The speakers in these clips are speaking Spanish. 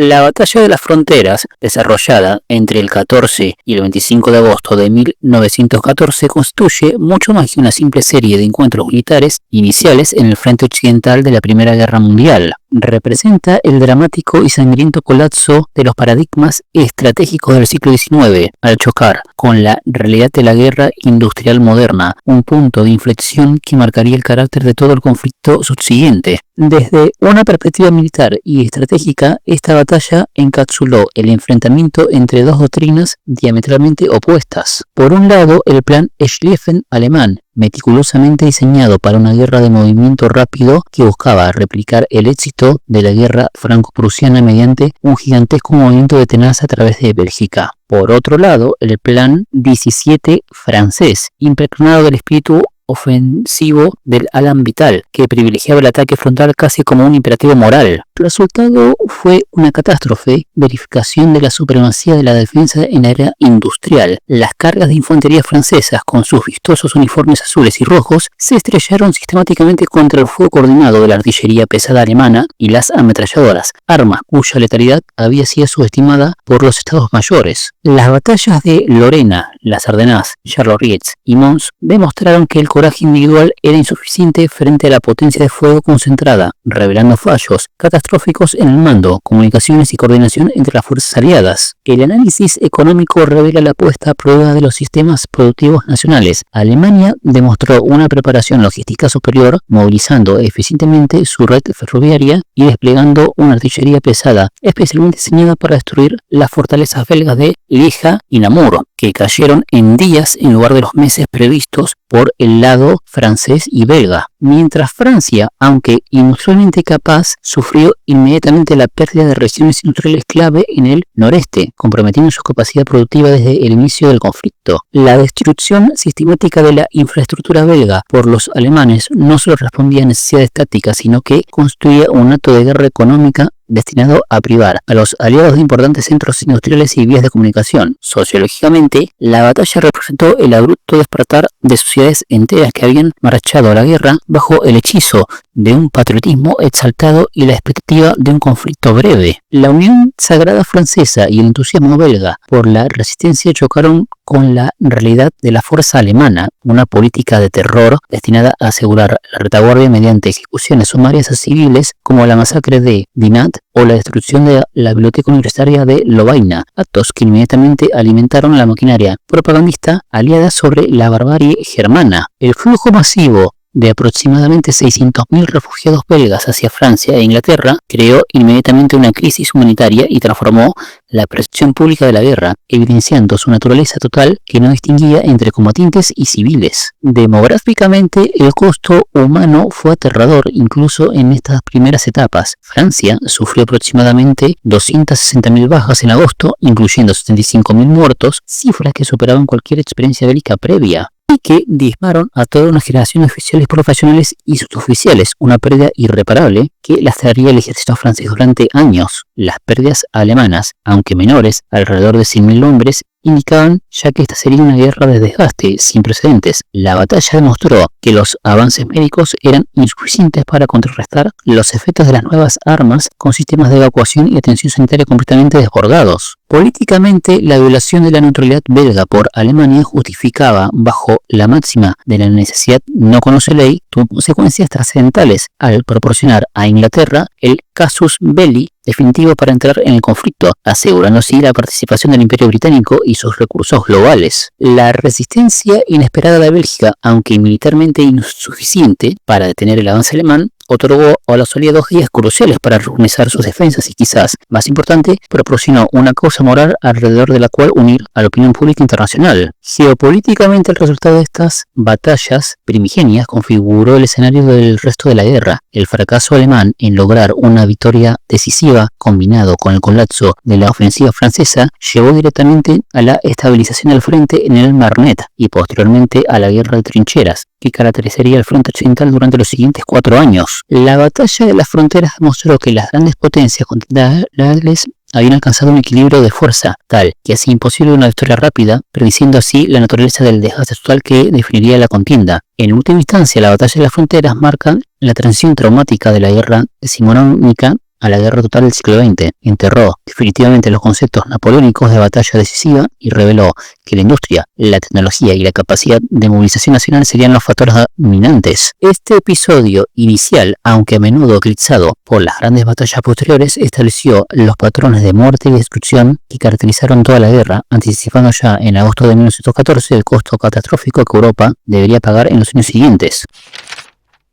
La Batalla de las Fronteras, desarrollada entre el 14 y el 25 de agosto de 1914, constituye mucho más que una simple serie de encuentros militares iniciales en el frente occidental de la Primera Guerra Mundial. Representa el dramático y sangriento colapso de los paradigmas estratégicos del siglo XIX al chocar con la realidad de la guerra industrial moderna, un punto de inflexión que marcaría el carácter de todo el conflicto subsiguiente. Desde una perspectiva militar y estratégica, esta batalla encapsuló el enfrentamiento entre dos doctrinas diametralmente opuestas. Por un lado, el plan Schlieffen alemán, meticulosamente diseñado para una guerra de movimiento rápido que buscaba replicar el éxito de la guerra franco-prusiana mediante un gigantesco movimiento de tenaza a través de Bélgica. Por otro lado, el plan 17 francés, impregnado del espíritu ofensivo del Alan Vital, que privilegiaba el ataque frontal casi como un imperativo moral. El resultado fue una catástrofe, verificación de la supremacía de la defensa en la era industrial. Las cargas de infantería francesas, con sus vistosos uniformes azules y rojos, se estrellaron sistemáticamente contra el fuego coordinado de la artillería pesada alemana y las ametralladoras, armas cuya letalidad había sido subestimada por los estados mayores. Las batallas de Lorena, las Ardenas, Charleroi y Mons demostraron que el coraje individual era insuficiente frente a la potencia de fuego concentrada, revelando fallos catastróficos en el mando, comunicaciones y coordinación entre las fuerzas aliadas. El análisis económico revela la puesta a prueba de los sistemas productivos nacionales. Alemania demostró una preparación logística superior, movilizando eficientemente su red ferroviaria y desplegando una artillería pesada, especialmente diseñada para destruir las fortalezas belgas de Lieja y Namur, que cayeron en días en lugar de los meses previstos por el lado francés y belga. Mientras Francia, aunque inusualmente capaz, sufrió inmediatamente la pérdida de regiones industriales clave en el noreste, comprometiendo su capacidad productiva desde el inicio del conflicto. La destrucción sistemática de la infraestructura belga por los alemanes no solo respondía a necesidades tácticas, sino que constituía un acto de guerra económica destinado a privar a los aliados de importantes centros industriales y vías de comunicación. Sociológicamente, la batalla representó el abrupto despertar de sociedades enteras que habían marchado a la guerra bajo el hechizo de un patriotismo exaltado y la expectativa de un conflicto breve. La unión sagrada francesa y el entusiasmo belga por la resistencia chocaron con la realidad de la fuerza alemana, una política de terror destinada a asegurar la retaguardia mediante ejecuciones sumarias a civiles como la masacre de Dinant o la destrucción de la biblioteca universitaria de Lovaina, actos que inmediatamente alimentaron la maquinaria propagandista aliada sobre la barbarie germana. El flujo masivo de aproximadamente 600.000 refugiados belgas hacia Francia e Inglaterra creó inmediatamente una crisis humanitaria y transformó la percepción pública de la guerra, evidenciando su naturaleza total que no distinguía entre combatientes y civiles. Demográficamente, el costo humano fue aterrador incluso en estas primeras etapas. Francia sufrió aproximadamente 260.000 bajas en agosto, incluyendo 75.000 muertos, cifras que superaban cualquier experiencia bélica previa y que diezmaron a toda una generación de oficiales profesionales y suboficiales, una pérdida irreparable que lastraría el ejército francés durante años. Las pérdidas alemanas, aunque menores, alrededor de 100.000 hombres, indicaban ya que esta sería una guerra de desgaste sin precedentes. La batalla demostró que los avances médicos eran insuficientes para contrarrestar los efectos de las nuevas armas con sistemas de evacuación y atención sanitaria completamente desbordados. Políticamente, la violación de la neutralidad belga por Alemania justificaba, bajo la máxima de la necesidad no conoce ley, tuvo consecuencias trascendentales al proporcionar a Inglaterra el casus belli definitivo para entrar en el conflicto, asegurando así la participación del Imperio Británico y sus recursos globales. La resistencia inesperada de Bélgica, aunque militarmente insuficiente para detener el avance alemán, otorgó a los aliados días cruciales para reorganizar sus defensas y quizás, más importante, proporcionó una causa moral alrededor de la cual unir a la opinión pública internacional. Geopolíticamente, el resultado de estas batallas primigenias configuró el escenario del resto de la guerra. El fracaso alemán en lograr una victoria decisiva, combinado con el colapso de la ofensiva francesa, llevó directamente a la estabilización del frente en el Marnet y posteriormente a la guerra de trincheras, que caracterizaría el frente occidental durante los siguientes 4 años. La batalla de las fronteras demostró que las grandes potencias continentales habían alcanzado un equilibrio de fuerza tal que hacía imposible una victoria rápida, prediciendo así la naturaleza del desgaste total que definiría la contienda. En última instancia, la batalla de las fronteras marca la transición traumática de la guerra decimonónica a la guerra total del siglo XX, enterró definitivamente los conceptos napoleónicos de batalla decisiva y reveló que la industria, la tecnología y la capacidad de movilización nacional serían los factores dominantes. Este episodio inicial, aunque a menudo eclipsado por las grandes batallas posteriores, estableció los patrones de muerte y destrucción que caracterizaron toda la guerra, anticipando ya en agosto de 1914 el costo catastrófico que Europa debería pagar en los años siguientes.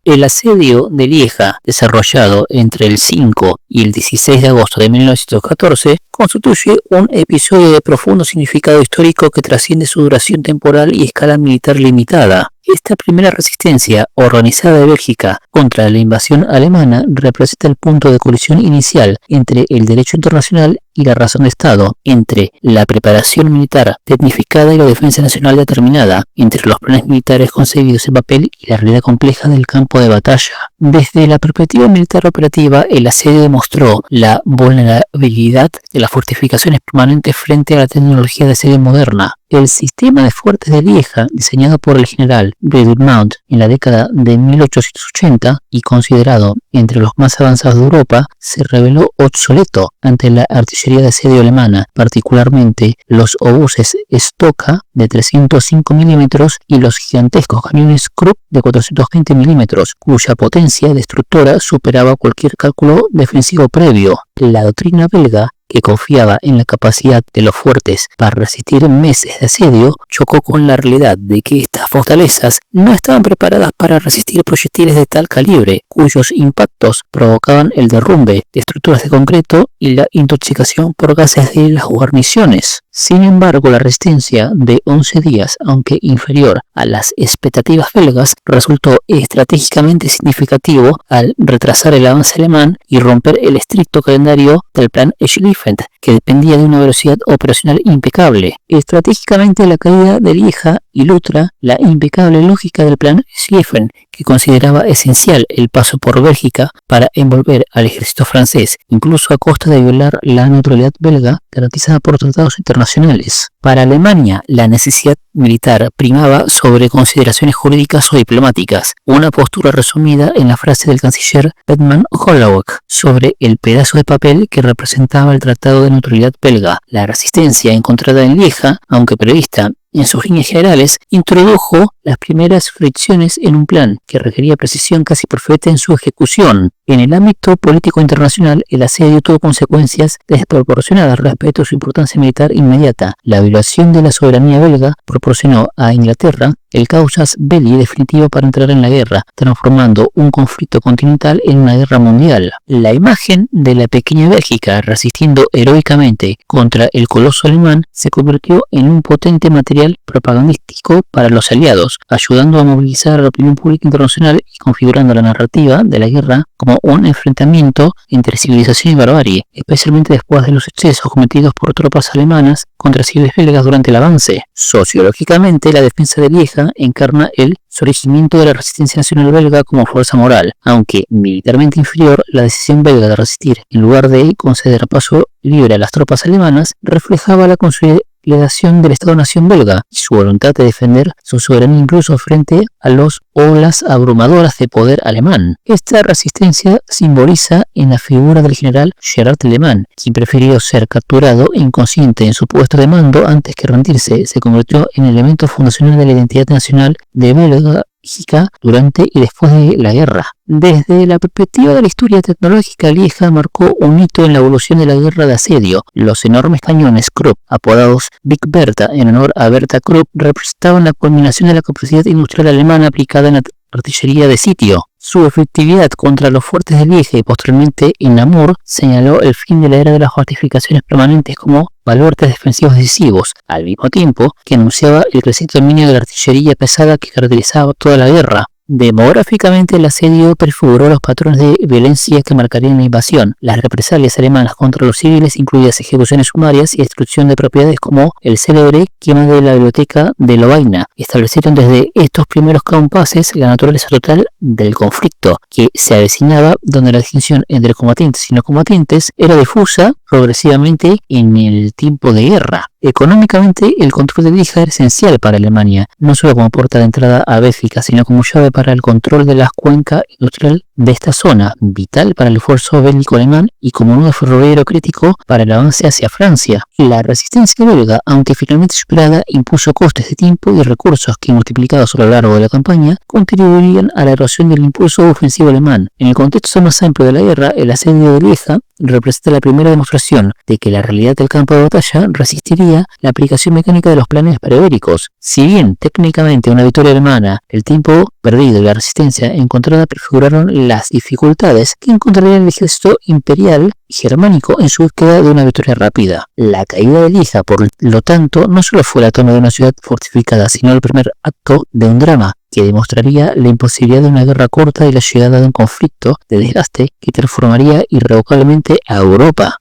El asedio de Lieja, desarrollado entre el 5 y el 16 de agosto de 1914, constituye un episodio de profundo significado histórico que trasciende su duración temporal y escala militar limitada. Esta primera resistencia organizada de Bélgica contra la invasión alemana representa el punto de colisión inicial entre el derecho internacional y la razón de Estado, entre la preparación militar tecnificada y la defensa nacional determinada, entre los planes militares concebidos en papel y la realidad compleja del campo de batalla. Desde la perspectiva militar operativa, el asedio demostró la vulnerabilidad de las fortificaciones permanentes frente a la tecnología de asedio moderna. El sistema de fuertes de Lieja, diseñado por el general Redount en la década de 1880 y considerado entre los más avanzados de Europa, se reveló obsoleto ante la artillería de asedio alemana, particularmente los obuses Stocka de 305 mm y los gigantescos camiones Krupp de 420 mm, cuya potencia destructora superaba cualquier cálculo defensivo previo. La doctrina belga, que confiaba en la capacidad de los fuertes para resistir meses de asedio, chocó con la realidad de que estas fortalezas no estaban preparadas para resistir proyectiles de tal calibre, cuyos impactos provocaban el derrumbe de estructuras de concreto y la intoxicación por gases de las guarniciones. Sin embargo, la resistencia de 11 días, aunque inferior a las expectativas belgas, resultó estratégicamente significativo al retrasar el avance alemán y romper el estricto calendario del plan Schlieffen, que dependía de una velocidad operacional impecable. Estratégicamente, la caída de Lieja ilustra la impecable lógica del plan Schlieffen, que consideraba esencial el paso por Bélgica para envolver al ejército francés, incluso a costa de violar la neutralidad belga garantizada por tratados internacionales. Para Alemania, la necesidad militar primaba sobre consideraciones jurídicas o diplomáticas, una postura resumida en la frase del canciller Bethmann Holloweg sobre el pedazo de papel que representaba el Tratado de Neutralidad belga. La resistencia encontrada en Lieja, aunque prevista en sus líneas generales, introdujo las primeras fricciones en un plan que requería precisión casi perfecta en su ejecución. En el ámbito político internacional, el asedio tuvo consecuencias desproporcionadas respecto a su importancia militar inmediata. La violación de la soberanía belga proporcionó a Inglaterra el casus belli definitivo para entrar en la guerra, transformando un conflicto continental en una guerra mundial. La imagen de la pequeña Bélgica resistiendo heroicamente contra el coloso alemán se convirtió en un potente material propagandístico para los aliados, ayudando a movilizar a la opinión pública internacional y configurando la narrativa de la guerra como un enfrentamiento entre civilización y barbarie, especialmente después de los excesos cometidos por tropas alemanas contra civiles belgas durante el avance. Sociológicamente, la defensa de Lieja encarna el surgimiento de la resistencia nacional belga como fuerza moral, aunque militarmente inferior. La decisión belga de resistir en lugar de conceder paso libre a las tropas alemanas reflejaba la consolidación del Estado-nación belga y su voluntad de defender su soberanía incluso frente a las olas abrumadoras de poder alemán. Esta resistencia simboliza en la figura del general Gerard Lehmann, quien prefirió ser capturado inconsciente en su puesto de mando antes que rendirse. Se convirtió en elemento fundacional de la identidad nacional de Bélgica durante y después de la guerra. Desde la perspectiva de la historia tecnológica, Lieja marcó un hito en la evolución de la guerra de asedio. Los enormes cañones Krupp, apodados Big Bertha en honor a Bertha Krupp, representaban la culminación de la capacidad industrial alemana aplicada en la artillería de sitio. Su efectividad contra los fuertes de Lieja y posteriormente en Namur señaló el fin de la era de las fortificaciones permanentes como baluartes defensivos decisivos, al mismo tiempo que anunciaba el creciente dominio de la artillería pesada que caracterizaba toda la guerra. Demográficamente, el asedio prefiguró los patrones de violencia que marcarían la invasión. Las represalias alemanas contra los civiles, incluidas ejecuciones sumarias y destrucción de propiedades como el célebre quema de la biblioteca de Lovaina, establecieron desde estos primeros compases la naturaleza total del conflicto que se avecinaba, donde la distinción entre combatientes y no combatientes era difusa progresivamente en el tiempo de guerra. Económicamente, el control de Lieja era esencial para Alemania, no solo como puerta de entrada a Bélgica, sino como llave para el control de la cuenca industrial de esta zona, vital para el esfuerzo bélico alemán y como nudo ferroviario crítico para el avance hacia Francia. La resistencia belga, aunque finalmente superada, impuso costes de tiempo y recursos que, multiplicados a lo largo de la campaña, contribuirían a la erosión del impulso ofensivo alemán. En el contexto más amplio de la guerra, el asedio de Lieja representa la primera demostración de que la realidad del campo de batalla resistiría la aplicación mecánica de los planes prebélicos. Si bien técnicamente una victoria alemana, el tiempo perdido y la resistencia encontrada prefiguraron las dificultades que encontraría el ejército imperial germánico en su búsqueda de una victoria rápida. La caída de Lieja, por lo tanto, no solo fue la toma de una ciudad fortificada, sino el primer acto de un drama que demostraría la imposibilidad de una guerra corta y la llegada de un conflicto de desgaste que transformaría irrevocablemente a Europa.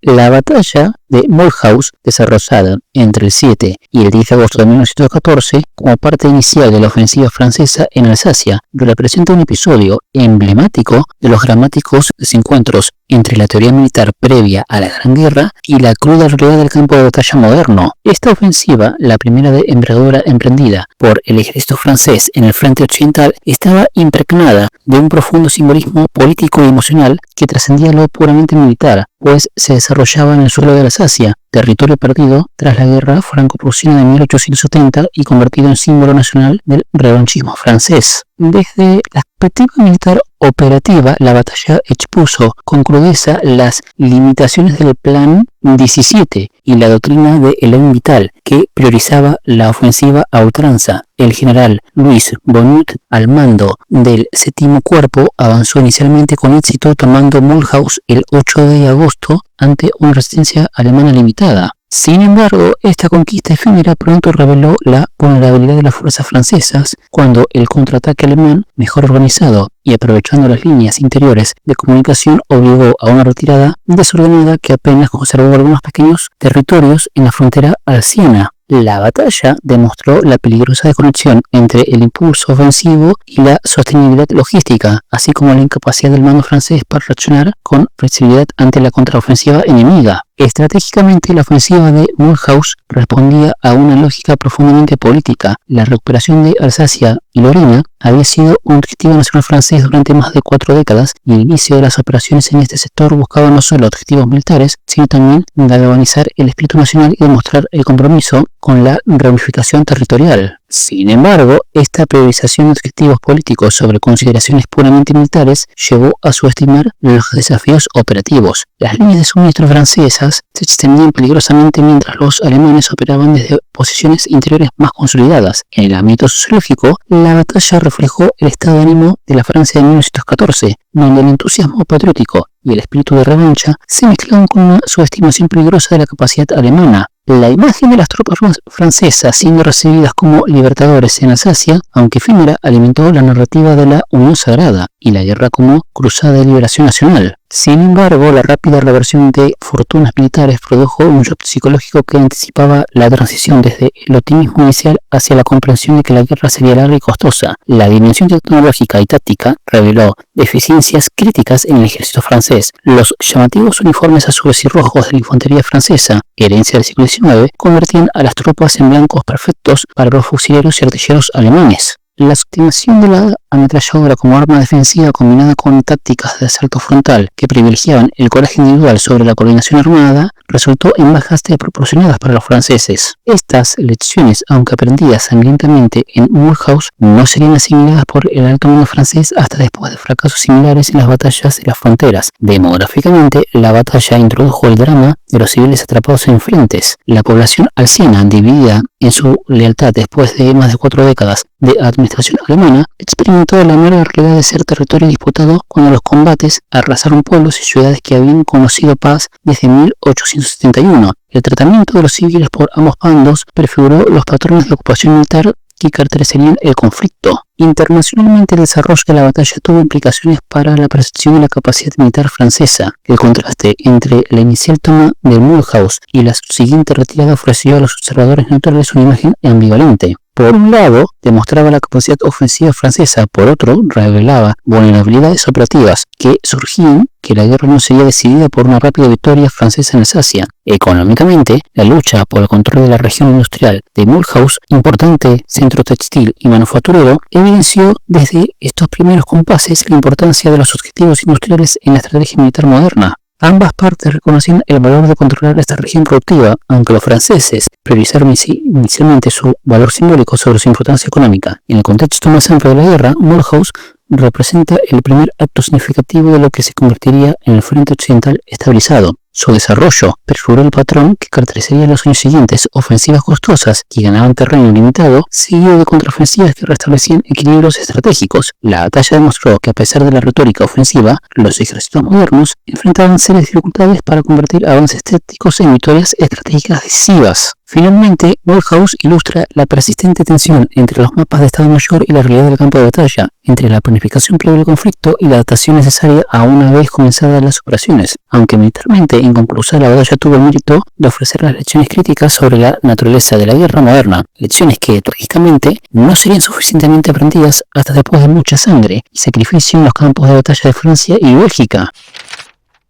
La batalla de Mulhouse, desarrollada entre el 7 y el 10 de agosto de 1914 como parte inicial de la ofensiva francesa en Alsacia, representa un episodio emblemático de los dramáticos desencuentros entre la teoría militar previa a la Gran Guerra y la cruda realidad del campo de batalla moderno. Esta ofensiva, la primera de envergadura emprendida por el ejército francés en el frente occidental, estaba impregnada de un profundo simbolismo político y emocional que trascendía lo puramente militar, pues se desarrollaba en el suelo de Alsacia, territorio perdido tras la guerra franco-prusiana de 1870 y convertido en símbolo nacional del revanchismo francés. Desde la perspectiva militar operativa, la batalla expuso con crudeza las limitaciones del Plan 17 y la doctrina de Hélène Vital, que priorizaba la ofensiva a ultranza. El general Louis Bonnet, al mando del 7º Cuerpo, avanzó inicialmente con éxito tomando Mulhouse el 8 de agosto ante una resistencia alemana limitada. Sin embargo, esta conquista efímera pronto reveló la vulnerabilidad de las fuerzas francesas cuando el contraataque alemán, mejor organizado y aprovechando las líneas interiores de comunicación, obligó a una retirada desordenada que apenas conservó algunos pequeños territorios en la frontera alsaciana. La batalla demostró la peligrosa desconexión entre el impulso ofensivo y la sostenibilidad logística, así como la incapacidad del mando francés para reaccionar con flexibilidad ante la contraofensiva enemiga. Estratégicamente, la ofensiva de Mulhouse respondía a una lógica profundamente política. La recuperación de Alsacia y Lorena había sido un objetivo nacional francés durante más de 4 décadas y el inicio de las operaciones en este sector buscaba no solo objetivos militares, sino también galvanizar el espíritu nacional y demostrar el compromiso con la reunificación territorial. Sin embargo, esta priorización de objetivos políticos sobre consideraciones puramente militares llevó a subestimar los desafíos operativos. Las líneas de suministro francesas se extendían peligrosamente mientras los alemanes operaban desde posiciones interiores más consolidadas. En el ámbito sociológico, la batalla reflejó el estado de ánimo de la Francia de 1914, donde el entusiasmo patriótico y el espíritu de revancha se mezclaban con una subestimación peligrosa de la capacidad alemana. La imagen de las tropas francesas siendo recibidas como libertadores en Alsacia, aunque efímera, alimentó la narrativa de la Unión Sagrada y la guerra como cruzada de liberación nacional. Sin embargo, la rápida reversión de fortunas militares produjo un shock psicológico que anticipaba la transición desde el optimismo inicial hacia la comprensión de que la guerra sería larga y costosa. La dimensión tecnológica y táctica reveló deficiencias críticas en el ejército francés. Los llamativos uniformes azules y rojos de la infantería francesa, herencia del siglo XIX, convertían a las tropas en blancos perfectos para los fusileros y artilleros alemanes. La subestimación de la ametralladora como arma defensiva combinada con tácticas de asalto frontal que privilegiaban el coraje individual sobre la coordinación armada resultó en bajas desproporcionadas para los franceses. Estas lecciones, aunque aprendidas sangrientamente en Mulhouse, no serían asimiladas por el alto mando francés hasta después de fracasos similares en las batallas de las fronteras. Demográficamente, la batalla introdujo el drama de los civiles atrapados en frentes. La población alsaciana, dividida en su lealtad después de más de 4 décadas de administración alemana, experimentó la nueva realidad de ser territorio disputado cuando los combates arrasaron pueblos y ciudades que habían conocido paz desde 1871. El tratamiento de los civiles por ambos bandos prefiguró los patrones de ocupación militar que caracterizarían el conflicto. Internacionalmente, el desarrollo de la batalla tuvo implicaciones para la percepción de la capacidad militar francesa. El contraste entre la inicial toma de Mulhouse y la siguiente retirada ofreció a los observadores neutrales una imagen ambivalente. Por un lado, demostraba la capacidad ofensiva francesa, por otro, revelaba vulnerabilidades operativas que surgían que la guerra no sería decidida por una rápida victoria francesa en Alsacia. Económicamente, la lucha por el control de la región industrial de Mulhouse, importante centro textil y manufacturero, evidenció desde estos primeros compases la importancia de los objetivos industriales en la estrategia militar moderna. Ambas partes reconocían el valor de controlar esta región productiva, aunque los franceses priorizaron inicialmente su valor simbólico sobre su importancia económica. En el contexto más amplio de la guerra, Mulhouse representa el primer acto significativo de lo que se convertiría en el frente occidental estabilizado. Su desarrollo perfuró el patrón que caracterizaría los años siguientes: ofensivas costosas que ganaban terreno limitado, seguido de contraofensivas que restablecían equilibrios estratégicos. La batalla demostró que, a pesar de la retórica ofensiva, los ejércitos modernos enfrentaban serias dificultades para convertir avances tácticos en victorias estratégicas decisivas. Finalmente, Mulhouse ilustra la persistente tensión entre los mapas de Estado Mayor y la realidad del campo de batalla, entre la planificación previa al conflicto y la adaptación necesaria a una vez comenzadas las operaciones. Aunque militarmente inconclusa, la batalla tuvo el mérito de ofrecer las lecciones críticas sobre la naturaleza de la guerra moderna, lecciones que, trágicamente, no serían suficientemente aprendidas hasta después de mucha sangre y sacrificio en los campos de batalla de Francia y Bélgica.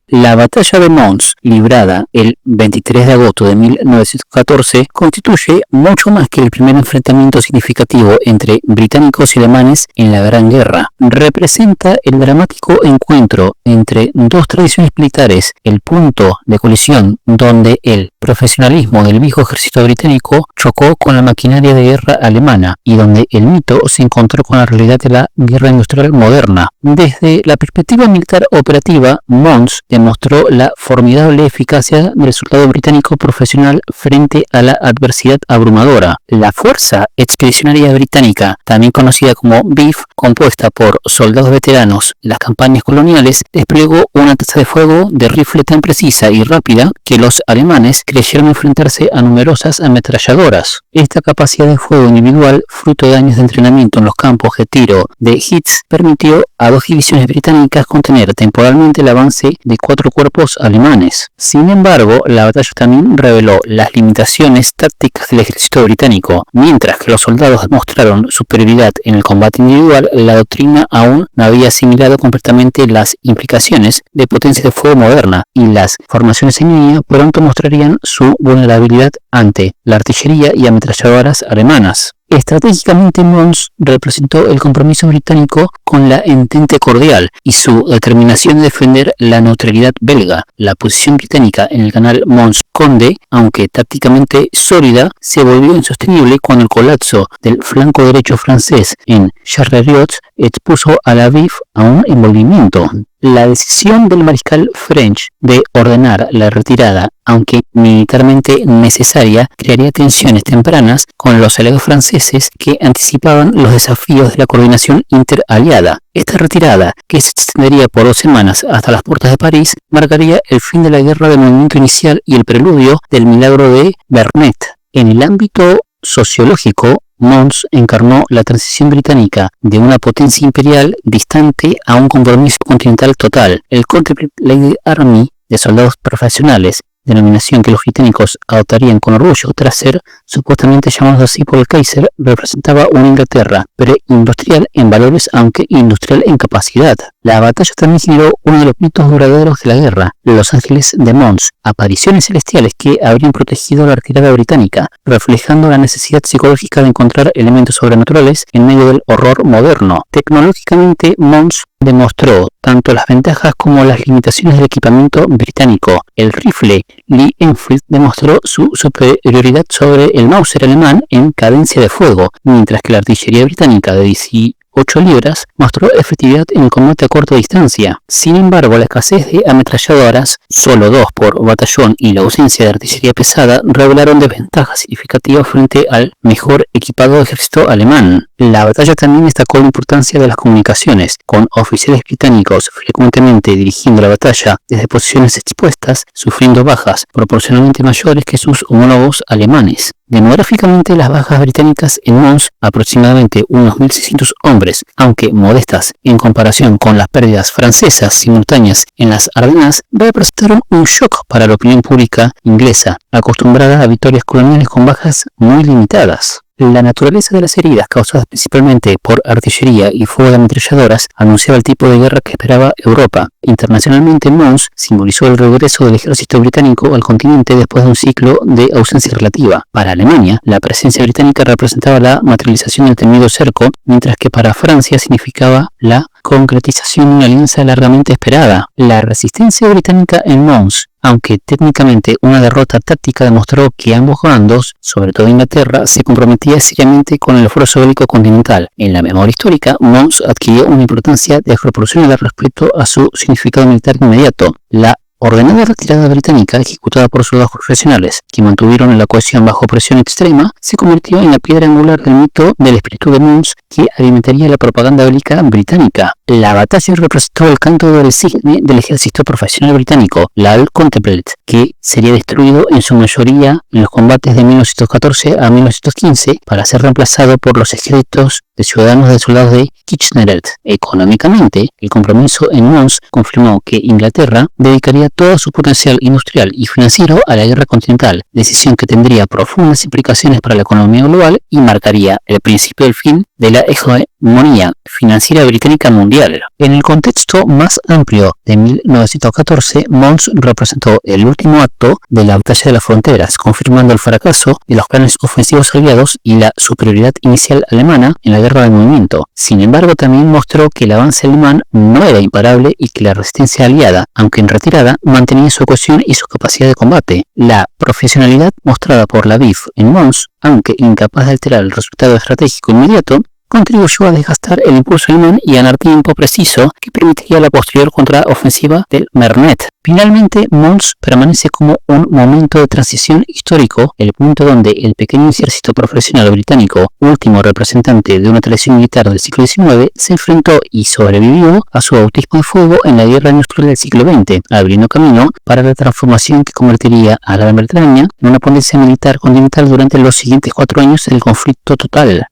La batalla de Mons, librada el 23 de agosto de 1914, constituye mucho más que el primer enfrentamiento significativo entre británicos y alemanes en la Gran Guerra. Representa el dramático encuentro entre dos tradiciones militares, el punto de colisión donde el profesionalismo del viejo ejército británico chocó con la maquinaria de guerra alemana y donde el mito se encontró con la realidad de la guerra industrial moderna. Desde la perspectiva militar operativa, Mons demostró la formidable eficacia del soldado británico profesional frente a la adversidad abrumadora. La Fuerza Expedicionaria Británica, también conocida como BIF, compuesta por soldados veteranos de las campañas coloniales, desplegó una tasa de fuego de rifle tan precisa y rápida que los alemanes creyeron enfrentarse a numerosas ametralladoras. Esta capacidad de fuego individual, fruto de años de entrenamiento en los campos de tiro de Hitz, permitió a dos divisiones británicas contener temporalmente el avance de 4 cuerpos alemanes. Sin embargo, la batalla también reveló las limitaciones tácticas del ejército británico. Mientras que los soldados demostraron superioridad en el combate individual, la doctrina aún no había asimilado completamente las implicaciones de potencia de fuego moderna, y las formaciones en línea pronto mostrarían su vulnerabilidad ante la artillería y ametralladoras alemanas. Estratégicamente, Mons representó el compromiso británico con la Entente Cordial y su determinación de defender la neutralidad belga. La posición británica en el canal Mons-Conde, aunque tácticamente sólida, se volvió insostenible cuando el colapso del flanco derecho francés en Charleroi expuso a la BIF a un envolvimiento. La decisión del mariscal French de ordenar la retirada, aunque militarmente necesaria, crearía tensiones tempranas con los aliados franceses que anticipaban los desafíos de la coordinación interaliada. Esta retirada, que se extendería por 2 semanas hasta las puertas de París, marcaría el fin de la guerra del movimiento inicial y el preludio del milagro de Vernet. En el ámbito sociológico, Mons encarnó la transición británica de una potencia imperial distante a un compromiso continental total. El Contemplated Army de soldados profesionales, denominación que los británicos adoptarían con orgullo tras ser supuestamente llamados así por el Kaiser, representaba una Inglaterra preindustrial en valores aunque industrial en capacidad. La batalla también generó uno de los mitos duraderos de la guerra, los ángeles de Mons, apariciones celestiales que habrían protegido la retirada británica, reflejando la necesidad psicológica de encontrar elementos sobrenaturales en medio del horror moderno. Tecnológicamente, Mons demostró tanto las ventajas como las limitaciones del equipamiento británico. El rifle Lee Enfield demostró su superioridad sobre el Mauser alemán en cadencia de fuego, mientras que la artillería británica de 18 libras mostró efectividad en el combate a corta distancia. Sin embargo, la escasez de ametralladoras, solo 2 por batallón, y la ausencia de artillería pesada revelaron desventajas significativas frente al mejor equipado ejército alemán. La batalla también destacó la importancia de las comunicaciones, con oficiales británicos frecuentemente dirigiendo la batalla desde posiciones expuestas, sufriendo bajas proporcionalmente mayores que sus homólogos alemanes. Demográficamente, las bajas británicas en Mons, aproximadamente unos 1.600 hombres, aunque modestas en comparación con las pérdidas francesas simultáneas en las Ardenas, representaron un shock para la opinión pública inglesa, acostumbrada a victorias coloniales con bajas muy limitadas. La naturaleza de las heridas, causadas principalmente por artillería y fuego de ametralladoras, anunciaba el tipo de guerra que esperaba Europa. Internacionalmente, Mons simbolizó el regreso del ejército británico al continente después de un ciclo de ausencia relativa. Para Alemania, la presencia británica representaba la materialización del temido cerco, mientras que para Francia significaba la concretización de una alianza largamente esperada. La resistencia británica en Mons, aunque técnicamente una derrota táctica, demostró que ambos bandos, sobre todo Inglaterra, se comprometía seriamente con el esfuerzo bélico continental. En la memoria histórica, Mons adquirió una importancia desproporcionada respecto a su significado militar inmediato. La ordenada retirada británica, ejecutada por soldados profesionales que mantuvieron la cohesión bajo presión extrema, se convirtió en la piedra angular del mito del espíritu de Mons que alimentaría la propaganda bélica británica. La batalla representó el canto del cisne del ejército profesional británico, la Al-Contemplate, que sería destruido en su mayoría en los combates de 1914 a 1915 para ser reemplazado por los ejércitos de ciudadanos de soldados de Kitchener. Económicamente, el compromiso en Mons confirmó que Inglaterra dedicaría todo su potencial industrial y financiero a la guerra continental, decisión que tendría profundas implicaciones para la economía global y marcaría el principio del fin de la hegemonía financiera británica mundial. En el contexto más amplio de 1914, Mons representó el último acto de la batalla de las fronteras, confirmando el fracaso de los planes ofensivos aliados y la superioridad inicial alemana en la guerra de movimiento. Sin embargo, también mostró que el avance alemán no era imparable y que la resistencia aliada, aunque en retirada, mantenía su cohesión y su capacidad de combate. La profesionalidad mostrada por la BIF en Mons, aunque incapaz de alterar el resultado estratégico inmediato, contribuyó a desgastar el impulso alemán y ganar tiempo preciso que permitiría la posterior contraofensiva del Marnet. Finalmente, Mons permanece como un momento de transición histórico, el punto donde el pequeño ejército profesional británico, último representante de una tradición militar del siglo XIX, se enfrentó y sobrevivió a su bautismo de fuego en la guerra industrial del siglo XX, abriendo camino para la transformación que convertiría a Gran Bretaña en una potencia militar continental durante los siguientes 4 años del conflicto total.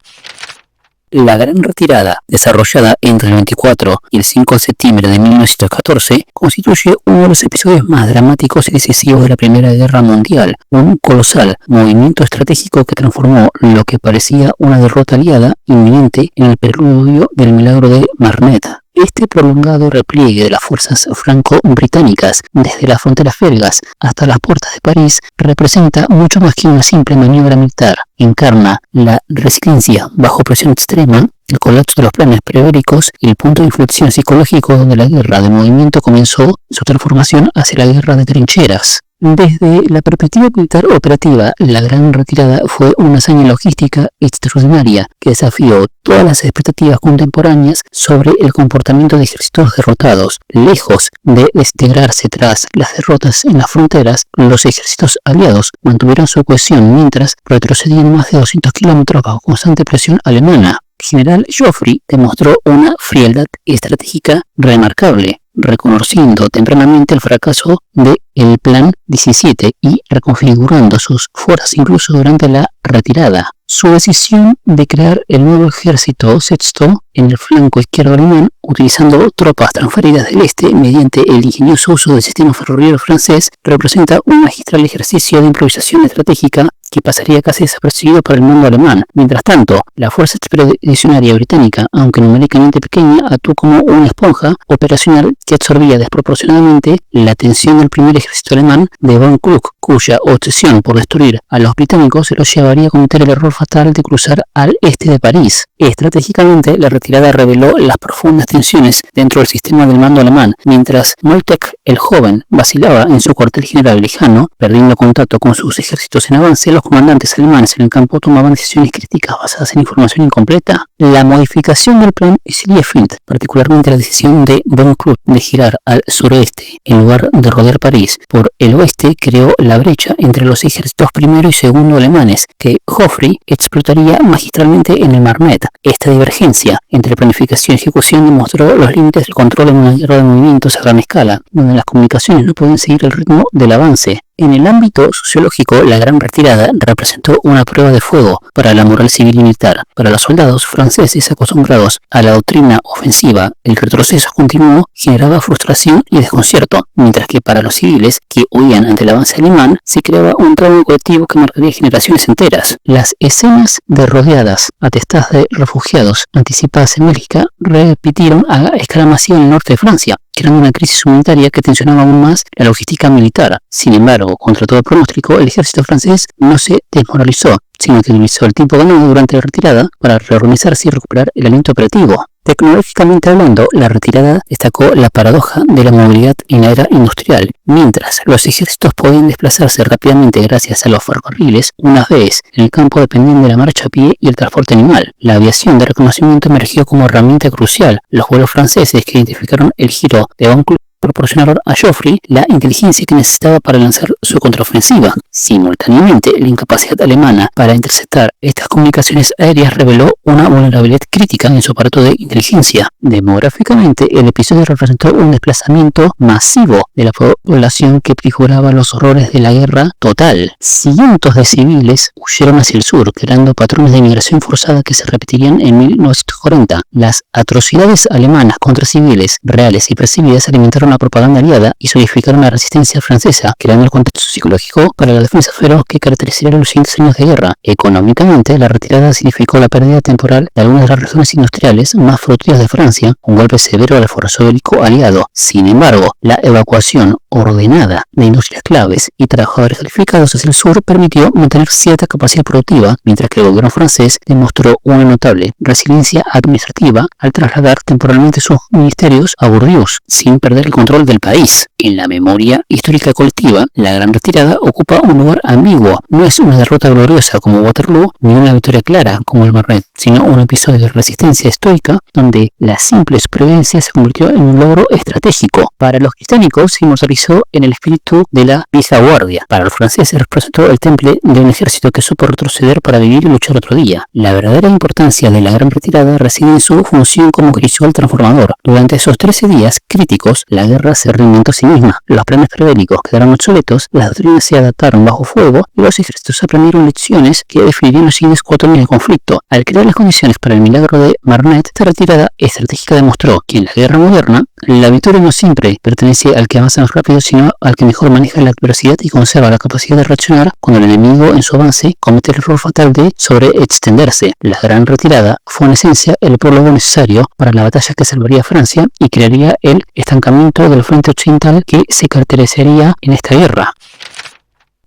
La gran retirada, desarrollada entre el 24 y el 5 de septiembre de 1914, constituye uno de los episodios más dramáticos y decisivos de la Primera Guerra Mundial, un colosal movimiento estratégico que transformó lo que parecía una derrota aliada inminente en el preludio del milagro de Marnet. Este prolongado repliegue de las fuerzas franco-británicas desde las fronteras belgas hasta las puertas de París representa mucho más que una simple maniobra militar. Encarna la resiliencia bajo presión extrema, el colapso de los planes prebélicos y el punto de inflexión psicológico donde la guerra de movimiento comenzó su transformación hacia la guerra de trincheras. Desde la perspectiva militar operativa, la gran retirada fue una hazaña logística extraordinaria que desafió todas las expectativas contemporáneas sobre el comportamiento de ejércitos derrotados. Lejos de desintegrarse tras las derrotas en las fronteras, los ejércitos aliados mantuvieron su cohesión mientras retrocedían más de 200 kilómetros bajo constante presión alemana. General Joffre demostró una frialdad estratégica remarcable, reconociendo tempranamente el fracaso del Plan 17 y reconfigurando sus fuerzas incluso durante la retirada. Su decisión de crear el nuevo ejército sexto en el flanco izquierdo alemán, utilizando tropas transferidas del este mediante el ingenioso uso del sistema ferroviario francés, representa un magistral ejercicio de improvisación estratégica que pasaría casi desapercibido para el mundo alemán. Mientras tanto, la fuerza expedicionaria británica, aunque numéricamente pequeña, actuó como una esponja operacional que absorbía desproporcionadamente la atención del primer ejército alemán de von Kluck, cuya obsesión por destruir a los británicos se los llevaría a cometer el error fatal de cruzar al este de París. Estratégicamente, la retirada reveló las profundas tensiones dentro del sistema del mando alemán, mientras Moltke el joven vacilaba en su cuartel general lejano, perdiendo contacto con sus ejércitos en avance. Los comandantes alemanes en el campo tomaban decisiones críticas basadas en información incompleta. La modificación del plan Schlieffen, particularmente la decisión de von Kluck de girar al suroeste en lugar de rodear París por el oeste, creó la brecha entre los ejércitos primero y segundo alemanes, que Joffre explotaría magistralmente en el Marnet. Esta divergencia entre planificación y ejecución demostró los límites del control en una guerra de movimientos a gran escala, donde las comunicaciones no pueden seguir el ritmo del avance. En el ámbito sociológico, la Gran Retirada representó una prueba de fuego para la moral civil y militar. Para los soldados franceses acostumbrados a la doctrina ofensiva, el retroceso continuo generaba frustración y desconcierto, mientras que para los civiles que huían ante el avance alemán, se creaba un trauma colectivo que marcaría generaciones enteras. Las escenas de rodeadas, atestadas de refugiados anticipadas en Bélgica, repitieron a escala masiva en el norte de Francia, creando una crisis humanitaria que tensionaba aún más la logística militar. Sin embargo, contra todo pronóstico, el ejército francés no se desmoralizó, sino que utilizó el tiempo ganado durante la retirada para reorganizarse y recuperar el aliento operativo. Tecnológicamente hablando, la retirada destacó la paradoja de la movilidad en la era industrial. Mientras los ejércitos podían desplazarse rápidamente gracias a los ferrocarriles, una vez en el campo dependían de la marcha a pie y el transporte animal. La aviación de reconocimiento emergió como herramienta crucial. Los vuelos franceses que identificaron el giro de Von Kluck proporcionaron a Joffre la inteligencia que necesitaba para lanzar su contraofensiva. Simultáneamente, la incapacidad alemana para interceptar estas comunicaciones aéreas reveló una vulnerabilidad crítica en su aparato de inteligencia. Demográficamente, el episodio representó un desplazamiento masivo de la población que prefiguraba los horrores de la guerra total. Cientos de civiles huyeron hacia el sur, creando patrones de migración forzada que se repetirían en 1940. Las atrocidades alemanas contra civiles reales y percibidas alimentaron la propaganda aliada y solidificaron la resistencia francesa, creando el contexto psicológico para la defensa feroz que caracterizaría los siguientes años de guerra. Económicamente, la retirada significó la pérdida temporal de algunas de las regiones industriales más fructíferas de Francia, un golpe severo al esfuerzo bélico aliado. Sin embargo, la evacuación ordenada de industrias claves y trabajadores calificados hacia el sur permitió mantener cierta capacidad productiva, mientras que el gobierno francés demostró una notable resiliencia administrativa al trasladar temporalmente sus ministerios a Bourdieu, sin perder el control del país. En la memoria histórica colectiva, la Gran Retirada ocupa un lugar ambiguo. No es una derrota gloriosa como Waterloo, ni una victoria clara como el Marne, sino un episodio de resistencia estoica donde la simple supervivencia se convirtió en un logro estratégico. Para los británicos se inmortalizó en el espíritu de la vieja guardia. Para los franceses representó el temple de un ejército que supo retroceder para vivir y luchar otro día. La verdadera importancia de la Gran Retirada reside en su función como ritual transformador. Durante esos 13 días críticos, la guerra se reinventó a sí misma. Los planes prebélicos quedaron obsoletos, las doctrinas se adaptaron bajo fuego y los ejércitos aprendieron lecciones que definirían los siguientes 4 años de conflicto. Al crear las condiciones para el milagro de Marnet, esta retirada estratégica demostró que en la guerra moderna, la victoria no siempre pertenece al que avanza más rápido, sino al que mejor maneja la adversidad y conserva la capacidad de reaccionar cuando el enemigo en su avance comete el error fatal de sobreextenderse. La Gran Retirada fue en esencia el prólogo necesario para la batalla que salvaría a Francia y crearía el estancamiento del frente occidental que se caracterizaría en esta guerra.